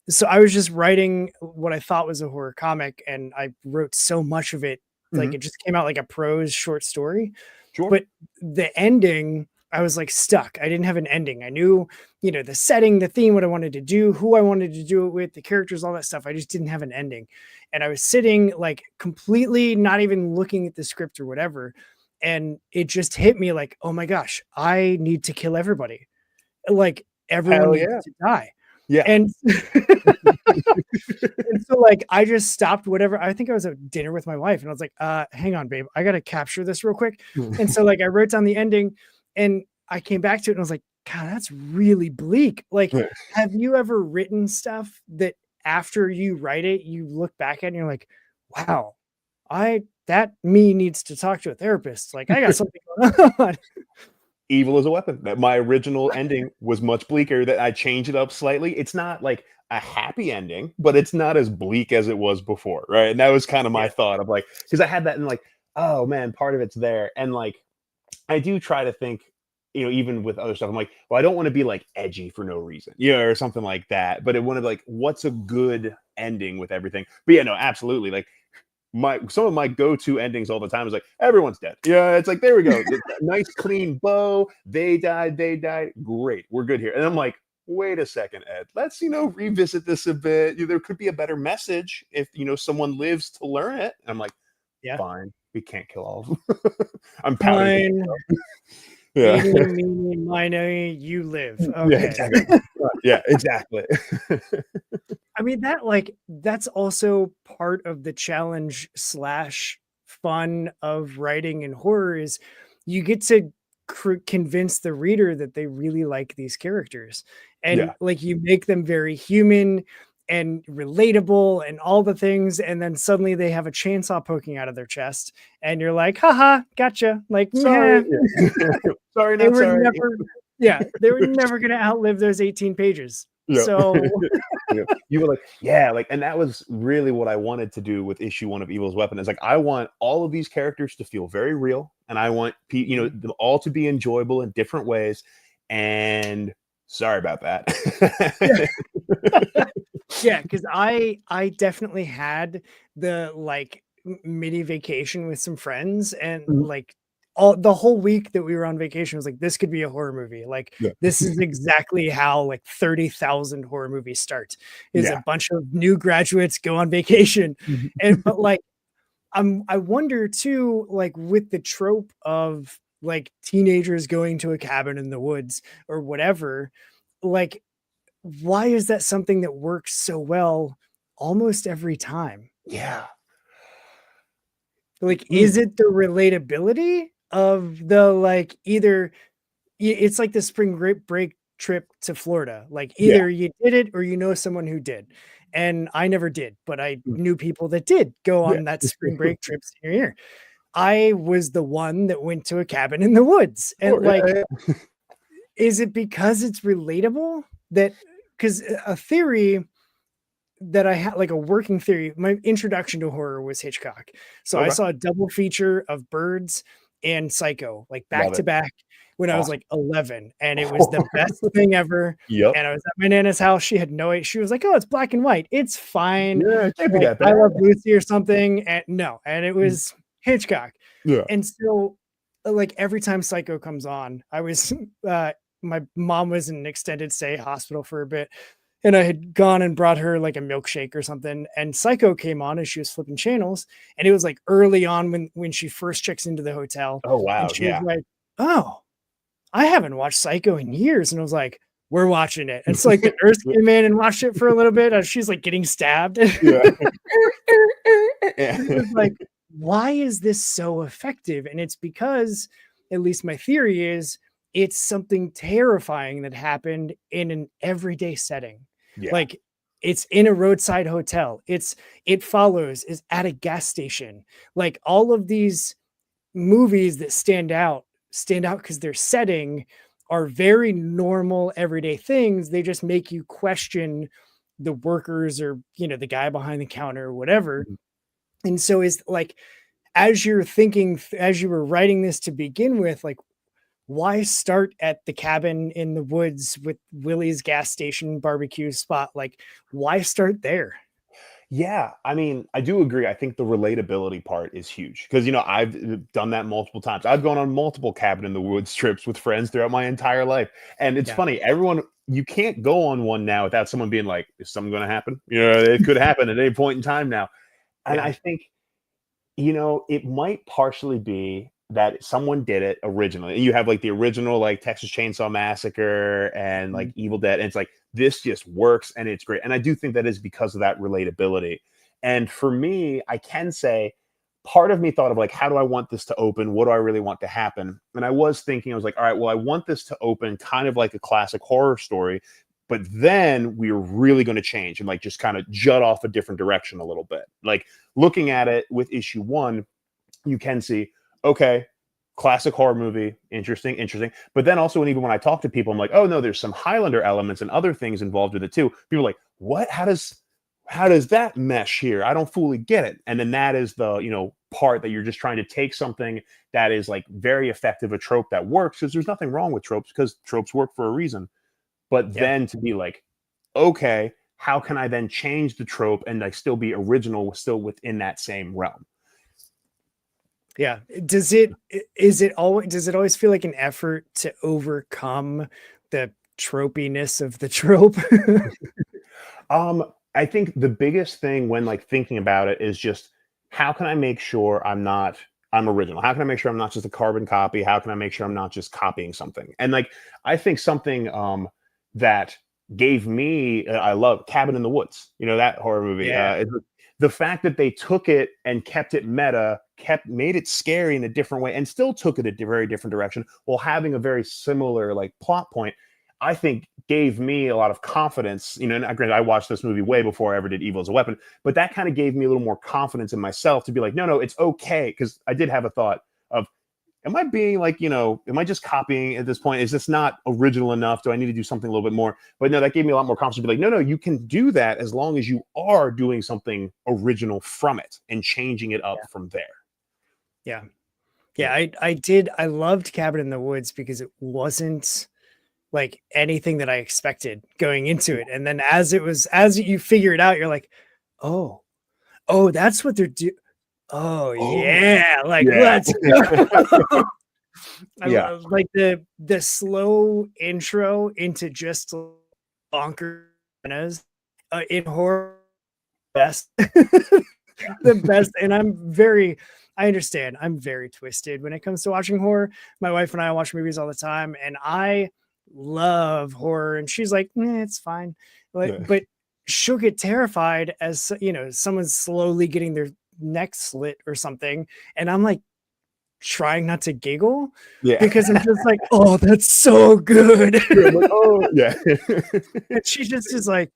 so I was just writing what I thought was a horror comic, and I wrote so much of it, like it just came out like a prose short story. Sure. But the ending, I was like stuck. I didn't have an ending. I knew, the setting, the theme, what I wanted to do, who I wanted to do it with, the characters, all that stuff. I just didn't have an ending. And I was sitting like completely not even looking at the script or whatever. And it just hit me like, oh my gosh, I need to kill everybody. Like, everyone needs to die. Yeah. And, and so like I just stopped whatever. I think I was at dinner with my wife and I was like, hang on, babe, I gotta capture this real quick. And so like I wrote down the ending and I came back to it and I was like, God, that's really bleak. Like, have you ever written stuff that after you write it, you look back at it and you're like, wow, that me needs to talk to a therapist. Like, I got something going on. Evil is a Weapon. My original ending was much bleaker. That I changed it up slightly. It's not like a happy ending, but it's not as bleak as it was before, right? And that was kind of my thought of like, because I had that and like, oh man, part of it's there, and like I do try to think, even with other stuff, I'm like, well, I don't want to be like edgy for no reason, or something like that. But it wanted like, what's a good ending with everything? But yeah, no, absolutely, like. Some of my go-to endings all the time is like everyone's dead. Yeah, it's like there we go. Nice clean bow. They died. Great, we're good here. And I'm like, wait a second, Ed. Let's revisit this a bit. There could be a better message if someone lives to learn it. And I'm like, fine, we can't kill all of them. I'm pouting. Yeah. Meeny, miny, you live. Okay. Yeah, exactly. Yeah, exactly. I mean, that's also part of the challenge / fun of writing in horror is you get to convince the reader that they really like these characters, and like you make them very human and relatable and all the things, and then suddenly they have a chainsaw poking out of their chest and you're like, haha, gotcha. Like, sorry. Sorry, they not were sorry. they were never gonna outlive those 18 pages. So you were like, and that was really what I wanted to do with issue 1 of Evil's Weapon. Is like, I want all of these characters to feel very real, and I want them all to be enjoyable in different ways. And sorry about that. Yeah, because I definitely had the like mini vacation with some friends, and like the whole week that we were on vacation was like, this could be a horror movie. Like, this is exactly how like 30,000 horror movies start. Is a bunch of new graduates go on vacation, but like I wonder too, like with the trope of like teenagers going to a cabin in the woods or whatever, like. Why is that something that works so well almost every time? Yeah. Like, is it the relatability of the, like, either it's like the spring break trip to Florida. Like, either you did it or someone who did. And I never did, but I knew people that did go on that spring break trip senior year. I was the one that went to a cabin in the woods. And is it because it's relatable that, because a theory that I had like a working theory. My introduction to horror was Hitchcock. So I Okay. saw a double feature of Birds and Psycho, like back Love to it. back when I was Awesome. like 11. And it was the best thing ever. Yep. And I was at my Nana's house. She had no idea. She was like, oh, it's black and white. It's fine. Yeah, it can't be Like, that I bad. Love Lucy or something. And no, and it was Hitchcock. Yeah. And so, like, every time Psycho comes on, I was, my mom was in an extended stay hospital for a bit. And I had gone and brought her like a milkshake or something. And Psycho came on as she was flipping channels. And it was like early on when she first checks into the hotel. Oh wow. And she was Yeah. like, oh, I haven't watched Psycho in years. And I was like, we're watching it. And so like the nurse came in and watched it for a little bit as she's like getting stabbed. Yeah. It was like, why is this so effective? And it's because, at least my theory is, it's something terrifying that happened in an everyday setting. Yeah. Like, it's in a roadside hotel. It follows is at a gas station. Like, all of these movies that stand out because their setting are very normal everyday things. They just make you question the workers or, you know, the guy behind the counter or whatever. Mhm. And so is like, as you're thinking, as you were writing this to begin with, like, why start at the cabin in the woods with Willie's gas station barbecue spot? Like, why start there? Yeah, I mean, I do agree. I think the relatability part is huge because, you know, I've done that multiple times. I've gone on multiple cabin in the woods trips with friends throughout my entire life. And it's Yeah. funny, everyone, you can't go on one now without someone being like, is something going to happen? You know, it could happen at any point in time now. And Yeah. I think, you know, it might partially be that someone did it originally. You have like the original like Texas Chainsaw Massacre and like Evil Dead, and it's like this just works and it's great. And I do think that is because of that relatability. And for me, I can say part of me thought of like, how do I want this to open? What do I really want to happen? And I was thinking, I was like, all right, well, I want this to open kind of like a classic horror story, but then we're really going to change and like just kind of jut off a different direction a little bit. Like looking at it with issue 1, you can see, okay, classic horror movie, interesting. But then also, even when I talk to people, I'm like, oh no, there's some Highlander elements and other things involved with it too. People are like, what? How does that mesh here? I don't fully get it. And then that is the, you know, part that you're just trying to take something that is like very effective, a trope that works, because there's nothing wrong with tropes because tropes work for a reason. But then to be like, okay, how can I then change the trope and like still be original, still within that same realm? Yeah. Does it always feel like an effort to overcome the tropiness of the trope? I think the biggest thing when like thinking about it is just how can I make sure I'm original? How can I make sure I'm not just a carbon copy? How can I make sure I'm not just copying something? And like I think something that gave me I love Cabin in the Woods. You know, that horror movie. Yeah. The fact that they took it and kept it meta, made it scary in a different way, and still took it a very different direction while having a very similar like plot point, I think gave me a lot of confidence. You know, and granted, I watched this movie way before I ever did Evil as a Weapon, but that kind of gave me a little more confidence in myself to be like, no, it's okay. Because I did have a thought of, am I being like, you know, am I just copying at this point? Is this not original enough? Do I need to do something a little bit more? But no, that gave me a lot more confidence to be like, no, you can do that as long as you are doing something original from it and changing it up from there. Yeah. I loved Cabin in the Woods because it wasn't like anything that I expected going into it. And then as you figure it out, you're like, oh, that's what they're doing. Oh yeah, like let's go. I love like the slow intro into just bonkers in horror best. The best. And I understand I'm very twisted when it comes to watching horror. My wife and I watch movies all the time, and I love horror, and she's like, it's fine. But she'll get terrified as, you know, someone's slowly getting their neck slit or something, and I'm like trying not to giggle because I'm just like, oh, that's so good. Like, oh yeah. And she just is like,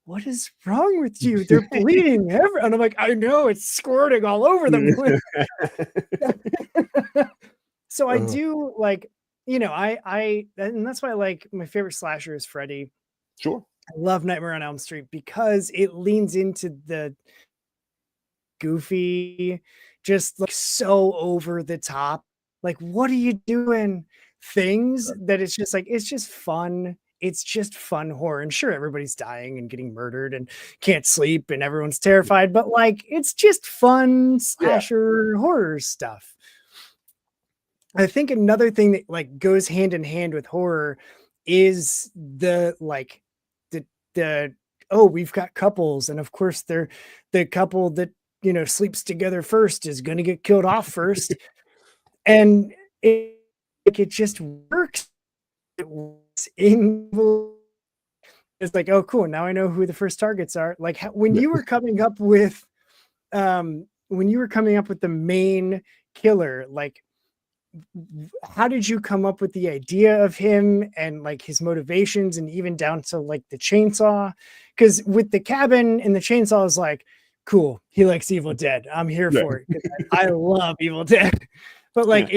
what is wrong with you? They're bleeding everywhere. And I'm like, I know, it's squirting all over them. So I do like, you know, and that's why I like my favorite slasher is Freddy. Sure. I love Nightmare on Elm Street because it leans into the goofy, just like so over the top. Like, what are you doing? Things that it's just like, it's just fun. It's just fun horror. And sure, everybody's dying and getting murdered and can't sleep and everyone's terrified, but like, it's just fun Yeah. slasher horror stuff. I think another thing that like goes hand in hand with horror is the like the oh, we've got couples, and of course they're the couple that sleeps together first is going to get killed off first, and it like it just works. It works in it's like, oh cool, now I know who the first targets are. Like when Yeah. you were coming up with the main killer, like how did you come up with the idea of him and like his motivations and even down to like the chainsaw? Because with the cabin and the chainsaw, I was like, cool, he likes Evil Dead, I'm here Yeah. for it, 'cause I love Evil Dead. But like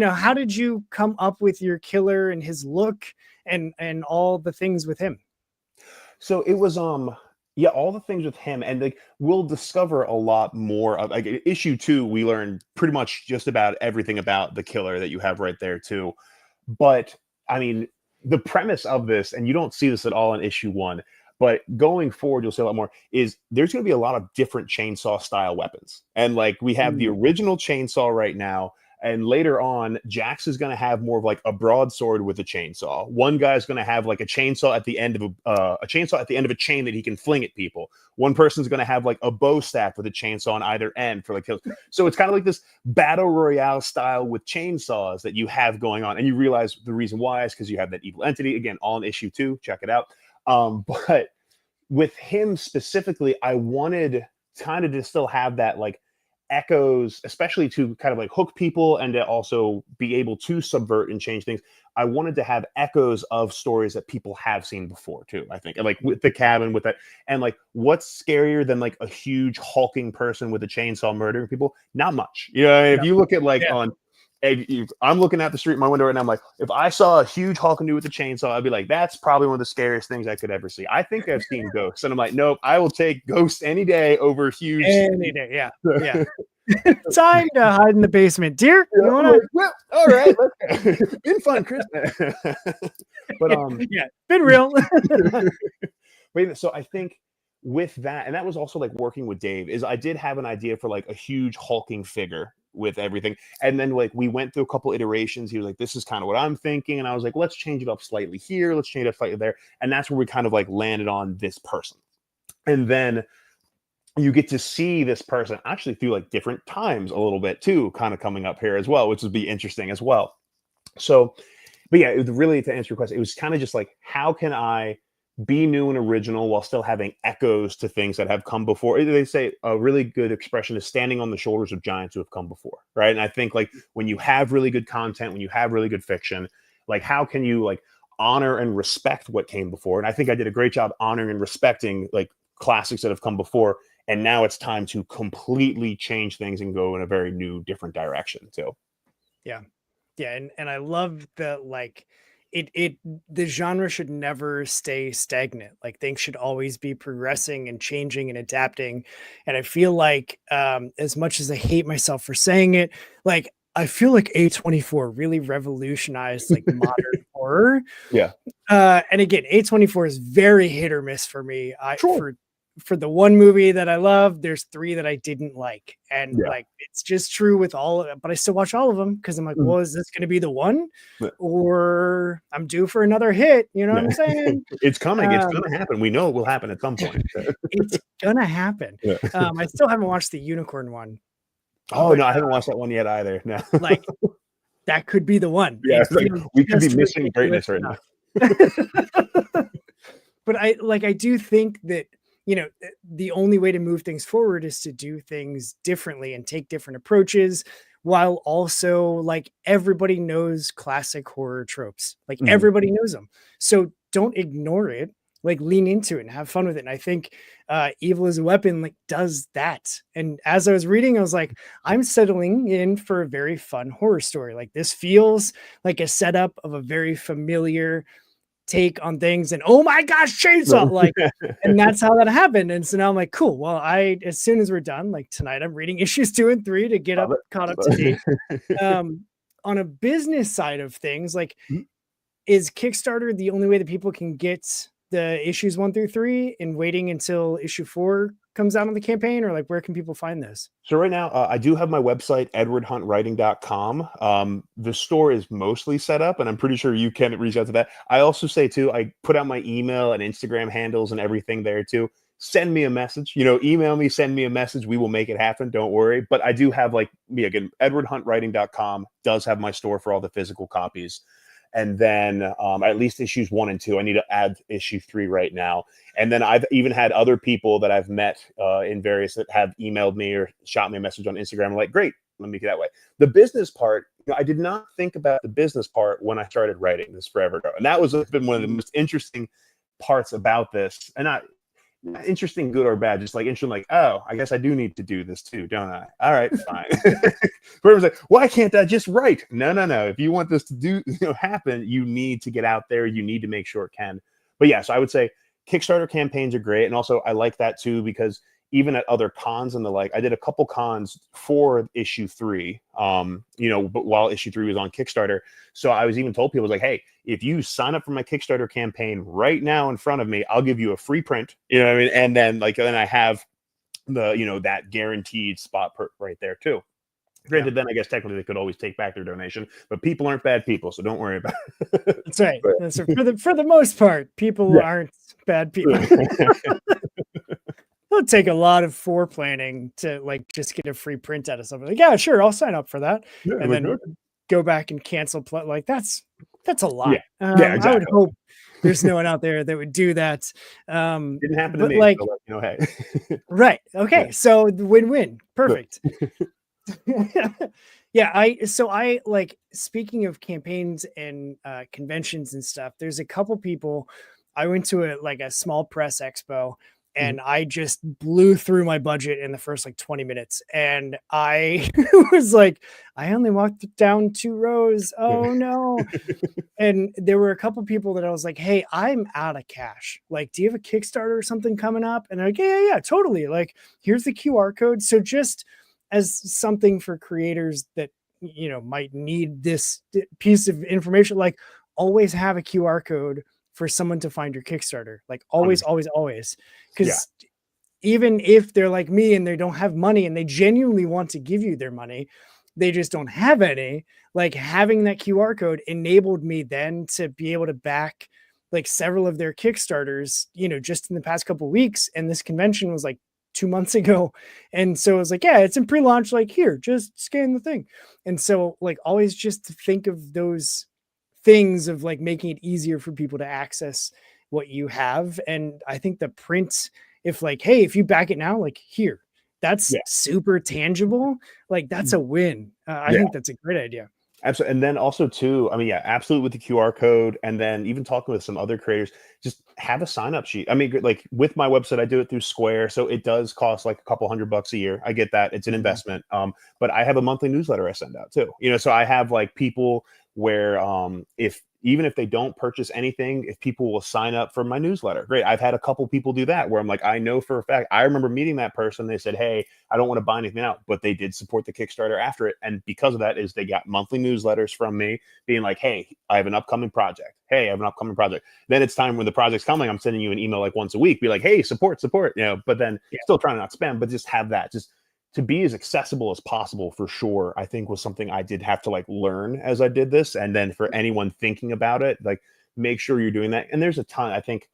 how did you come up with your killer and his look and all the things with him? So it was yeah, all the things with him, and like we'll discover a lot more of like issue 2, we learned pretty much just about everything about the killer that you have right there too. But I mean, the premise of this, and you don't see this at all in issue 1, but going forward, you'll see a lot more, is there's going to be a lot of different chainsaw style weapons. And like we have the original chainsaw right now, and later on, Jax is going to have more of like a broadsword with a chainsaw. One guy's going to have like a chainsaw at the end of a chainsaw at the end of a chain that he can fling at people. One person's going to have like a bow staff with a chainsaw on either end for like kills. So it's kind of like this battle royale style with chainsaws that you have going on, and you realize the reason why is because you have that evil entity again, all in issue 2. Check it out. But with him specifically, I wanted kind of to still have that like echoes, especially to kind of like hook people and to also be able to subvert and change things. I wanted to have echoes of stories that people have seen before too, I think. And like with the cabin, with that, and like what's scarier than like a huge hulking person with a chainsaw murdering people? Not much. You know, if you look at like on I'm looking out the street in my window right now, I'm like, if I saw a huge hulking dude with a chainsaw, I'd be like, that's probably one of the scariest things I could ever see. I think I've seen ghosts, and I'm like, nope, I will take ghosts any day over huge. Any day, yeah. Time to hide in the basement, dear. You wanna? Like, well, all right, been fun, Chris. But been real. Wait, so I think with that, and that was also like working with Dave, is I did have an idea for like a huge hulking figure with everything, and then like we went through a couple iterations. He was like, this is kind of what I'm thinking, and I was like, let's change it up slightly here, let's change it up slightly there, and that's where we kind of like landed on this person. And then you get to see this person actually through like different times a little bit too, kind of coming up here as well, which would be interesting as well. So, but yeah, it was really, to answer your question, it was kind of just like, how can I be new and original while still having echoes to things that have come before? They say a really good expression is standing on the shoulders of giants who have come before, right? And I think like when you have really good content, when you have really good fiction, like how can you like honor and respect what came before? And I think I did a great job honoring and respecting like classics that have come before. And now it's time to completely change things and go in a very new, different direction too. Yeah. And I love the like the genre should never stay stagnant. Like things should always be progressing and changing and adapting. And I feel like as much as I hate myself for saying it, like I feel like A24 really revolutionized like modern horror. Yeah. And again, A24 is very hit or miss for me. For the one movie that I love, there's 3 that I didn't like. And like, it's just true with all of it, but I still watch all of them because I'm like, well, is this going to be the one? Or I'm due for another hit. You know what I'm saying? It's coming. It's going to happen. We know it will happen at some point. It's going to happen. I still haven't watched the unicorn one. Oh, no, I haven't watched that one yet either. No. Like, that could be the one. Yeah, like, we could be missing greatness right now. But I do think that, you know, the only way to move things forward is to do things differently and take different approaches, while also like everybody knows classic horror tropes. Like everybody knows them. So don't ignore it, like lean into it and have fun with it. And I think Evil is a Weapon like does that. And as I was reading, I was like, I'm settling in for a very fun horror story. Like this feels like a setup of a very familiar take on things and oh my gosh, chainsaw, like, and that's how that happened. And so now I'm like, cool. Well, as soon as we're done, like tonight, I'm reading issues 2 and 3 to get caught up to date. On a business side of things, like, is Kickstarter the only way that people can get the issues 1 through 3 and waiting until issue 4 comes out on the campaign, or like where can people find this? So right now, I do have my website, edwardhuntwriting.com. The store is mostly set up, and I'm pretty sure you can reach out to that. I also say too, I put out my email and Instagram handles and everything there too. Send me a message, email me, send me a message. We will make it happen. Don't worry. But I do have like me again, edwardhuntwriting.com does have my store for all the physical copies. And then at least issues 1 and 2. I need to add issue 3 right now. And then I've even had other people that I've met in various that have emailed me or shot me a message on Instagram. I'm like, great, let me get that way. The business part, I did not think about the business part when I started writing this forever ago. And that was been one of the most interesting parts about this. And not interesting, good or bad, just like interesting, like, oh, I guess I do need to do this too, don't I? All right, fine. Everyone's like, why can't I just write? No. If you want this to happen, you need to get out there. You need to make sure it can. But yeah, so I would say Kickstarter campaigns are great. And also I like that too, because even at other cons and the like, I did a couple cons for issue 3, but while issue 3 was on Kickstarter. So I was even told people, I was like, hey, if you sign up for my Kickstarter campaign right now in front of me, I'll give you a free print, you know what I mean? And then then I have the, that guaranteed spot right there too. Granted, then I guess technically they could always take back their donation, but people aren't bad people, so don't worry about it. That's right. So for the most part, people aren't bad people. It'll take a lot of foreplanning to like just get a free print out of something. Like, yeah, sure, I'll sign up for that, and then go back and cancel. Like that's a lot. Exactly. I would hope there's no one out there that would do that. Didn't happen to me. Like, so hey. Right. Okay. So the win-win. Perfect. Yeah. I like, speaking of campaigns and conventions and stuff, there's a couple people. I went to a small press expo, and I just blew through my budget in the first 20 minutes. And I was like, I only walked down 2 rows. Oh no. And there were a couple people that I was like, hey, I'm out of cash. Like, do you have a Kickstarter or something coming up? And they're like, yeah, totally. Like, here's the QR code. So just as something for creators that, might need this piece of information, like, always have a QR code for someone to find your Kickstarter. Like, always. Because even if they're like me and they don't have money and they genuinely want to give you their money, they just don't have any. Like, having that QR code enabled me then to be able to back several of their Kickstarters, just in the past couple of weeks. And this convention was 2 months ago. And so it was yeah, it's in pre-launch, here, just scan the thing. And so always just to think of those things of making it easier for people to access what you have. And I think the print, if hey, if you back it now, here, that's super tangible. That's a win. I think that's a great idea. Absolutely. And then also too, absolutely, with the QR code, and then even talking with some other creators, just have a sign up sheet. With my website, I do it through Square, so it does cost a couple $100 a year. I get that, it's an investment. But I have a monthly newsletter I send out too. So I have people where even if they don't purchase anything, if people will sign up for my newsletter, great. I've had a couple people do that where I'm I know for a fact, I remember meeting that person. They said, hey, I don't want to buy anything out, but they did support the Kickstarter after it. And because of that is they got monthly newsletters from me being hey, I have an upcoming project. Hey, I have an upcoming project. Then it's time when the project's coming, I'm sending you an email once a week, be hey, support, but then still trying to not spam, but just have that, just to be as accessible as possible, for sure, I think was something I did have to learn as I did this. And then for anyone thinking about it, make sure you're doing that. And there's a ton, I think,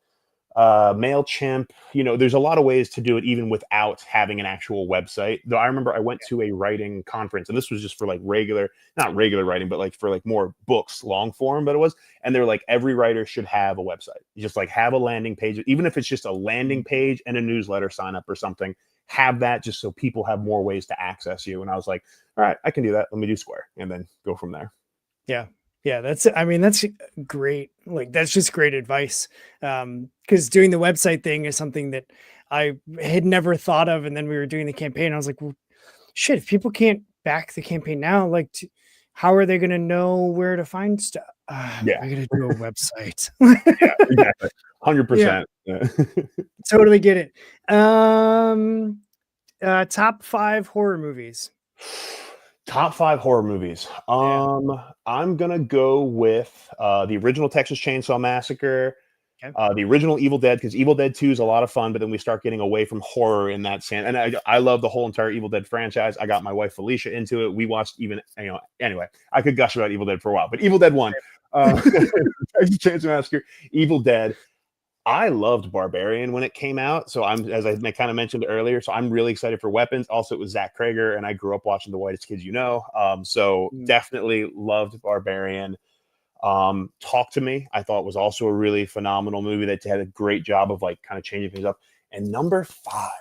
MailChimp, there's a lot of ways to do it even without having an actual website. Though I remember I went to a writing conference, and this was just for not regular writing, but for more books, long form, but it was, and they're every writer should have a website. You just have a landing page, even if it's just a landing page and a newsletter sign up or something. Have that just so people have more ways to access you. And I was all right, I can do that. Let me do Square, and then go from there. Yeah, that's great. That's just great advice. Because doing the website thing is something that I had never thought of. And then we were doing the campaign. I was well, shit, if people can't back the campaign now, how are they going to know where to find stuff? Yeah, I gotta do a website. yeah, exactly. Yeah, 100%. Yeah. totally get it. Top 5 horror movies. Top 5 horror movies. Yeah. I'm gonna go with the original Texas Chainsaw Massacre, Okay. the original Evil Dead, because Evil Dead 2 is a lot of fun, but then we start getting away from horror in that sense. And I love the whole entire Evil Dead franchise. I got my wife Felicia into it. We watched even, anyway, I could gush about Evil Dead for a while, but Evil Dead 1, Texas Chainsaw Massacre, Evil Dead. I loved Barbarian when it came out, so as I kind of mentioned earlier, so I'm really excited for Weapons. Also, it was Zach Krager, and I grew up watching The Whitest Kids You Know, so Mm. definitely loved Barbarian. Talk to Me, I thought was also a really phenomenal movie that had a great job of like kind of changing things up. And number 5,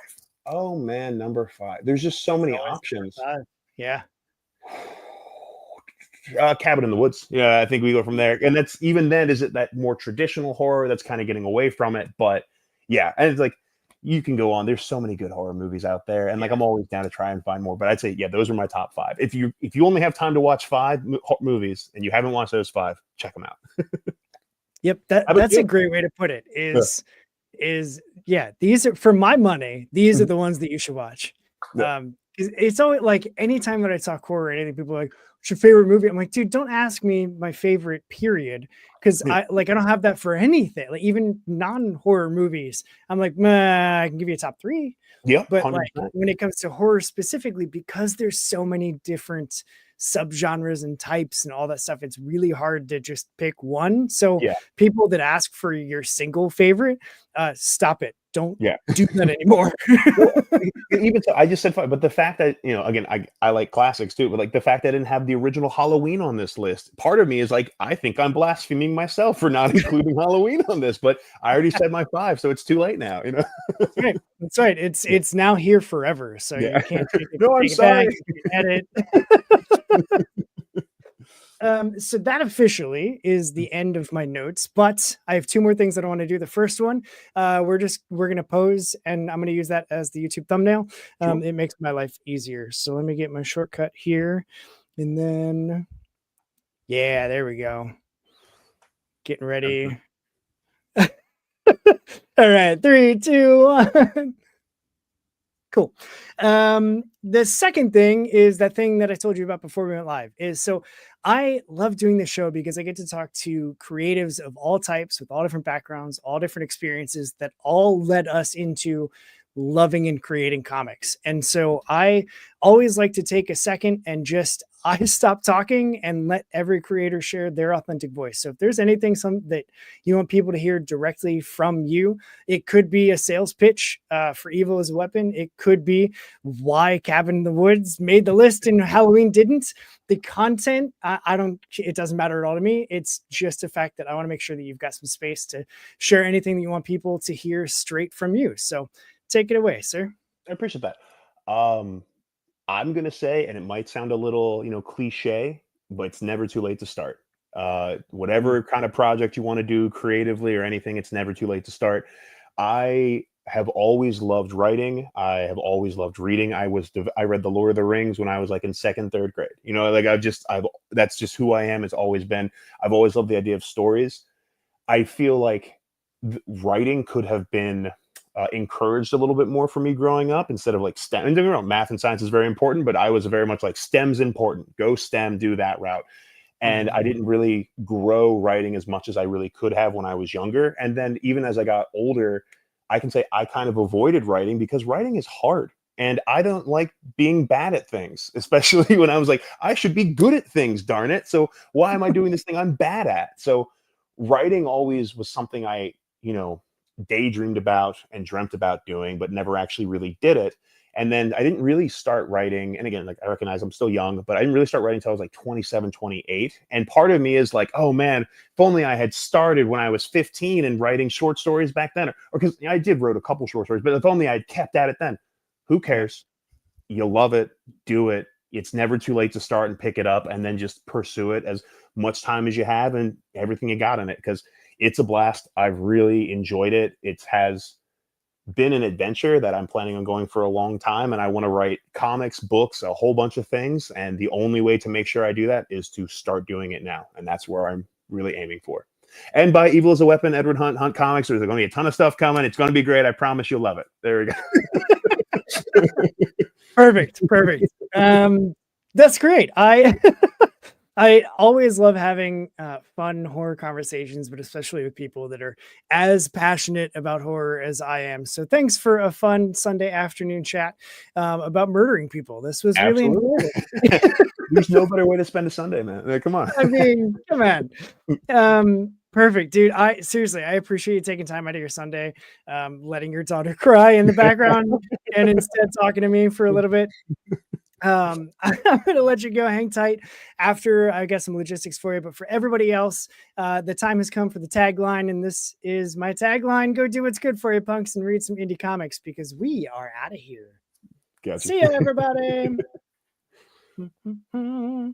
oh man, number 5. There's just so many Always options. number 5. Yeah. Cabin in the Woods. Yeah, I think we go from there. And that's even then, is it that more traditional horror that's kind of getting away from it? But yeah, and it's like you can go on. There's so many good horror movies out there, and like Yeah. I'm always down to try and find more. But I'd say yeah, those are my top 5. If you only have time to watch 5 movies and you haven't watched those 5, check them out. Yep, How about that's a you? great way to put it. Yeah. Yeah, these are for my money, these are Mhm. the ones that you should watch. Yeah. It's always like anytime that I talk horror or anything, people are like, "What's your favorite movie?" I'm like, dude, don't ask me my favorite period. Cause Yeah. I don't have that for anything. Like even non-horror movies. I'm like, nah, I can give you a top 3. Yep. But like 100%. when it comes to horror specifically, because there's so many different subgenres and types and all that stuff, it's really hard to just pick one. So Yeah. people that ask for your single favorite, stop it. Don't Yeah. do that anymore. Well, even so, I just said 5, but the fact that again, I like classics too, but like the fact that I didn't have the original Halloween on this list, part of me is like, I think I'm blaspheming myself for not including Halloween on this, but I already said my 5, so it's too late now. That's right. That's right. It's now here forever. So Yeah. you can't No, I'm take it back, sorry. you can edit. So that officially is the end of my notes, but I have 2 more things that I want to do. The first one, we're gonna pose, and I'm gonna use that as the YouTube thumbnail. Sure. It makes my life easier. So let me get my shortcut here, and then yeah, there we go. Getting ready. All right, 3, 2, 1. Cool. The second thing is that thing that I told you about before we went live is so I love doing this show because I get to talk to creatives of all types with all different backgrounds, all different experiences that all led us into loving and creating comics. And so I always like to take a second and just I stop talking and let every creator share their authentic voice. So if there's anything that you want people to hear directly from you, it could be a sales pitch for Evil as a Weapon. It could be why Cabin in the Woods made the list and Halloween didn't. The content, I don't, it doesn't matter at all to me. It's just a fact that I want to make sure that you've got some space to share anything that you want people to hear straight from you. So take it away, sir. I appreciate that. I'm gonna say, and it might sound a little, cliche, but it's never too late to start. Whatever kind of project you want to do creatively or anything, it's never too late to start. I have always loved writing. I have always loved reading. I read The Lord of the Rings when I was like in 2nd, 3rd grade. Like that's just who I am. It's always been. I've always loved the idea of stories. I feel like writing could have been encouraged a little bit more for me growing up instead of like STEM. And don't get me wrong, math and science is very important, but I was very much like STEM's important. Go STEM, do that route. And I didn't really grow writing as much as I really could have when I was younger. And then even as I got older, I can say I kind of avoided writing because writing is hard. And I don't like being bad at things, especially when I was like, I should be good at things, darn it. So why am I doing this thing I'm bad at? So writing always was something I, daydreamed about and dreamt about doing, but never actually really did it. And then I didn't really start writing. And again, like I recognize I'm still young, but I didn't really start writing until I was like 27, 28. And part of me is like, oh man, if only I had started when I was 15 and writing short stories back then. Or because I did wrote a couple short stories, but if only I'd kept at it then. Who cares? You love it, do it. It's never too late to start and pick it up and then just pursue it as much time as you have and everything you got in it. Because it's a blast. I've really enjoyed it. It has been an adventure that I'm planning on going for a long time. And I want to write comics, books, a whole bunch of things. And the only way to make sure I do that is to start doing it now. And that's where I'm really aiming for. And buy Evil is a Weapon, Edward Hunt comics. There's going to be a ton of stuff coming. It's going to be great. I promise you'll love it. There we go. Perfect. That's great. I always love having fun horror conversations, but especially with people that are as passionate about horror as I am. So thanks for a fun Sunday afternoon chat about murdering people. This was really Absolutely. enjoyable. There's no better way to spend a Sunday, man. Come on. I mean, come on. Perfect, dude. I appreciate you taking time out of your Sunday, letting your daughter cry in the background and instead talking to me for a little bit. I'm going to let you go. Hang tight after I got some logistics for you. But for everybody else, the time has come for the tagline. And this is my tagline. Go do what's good for you, punks, and read some indie comics because we are out of here. Gotcha. See ya, everybody.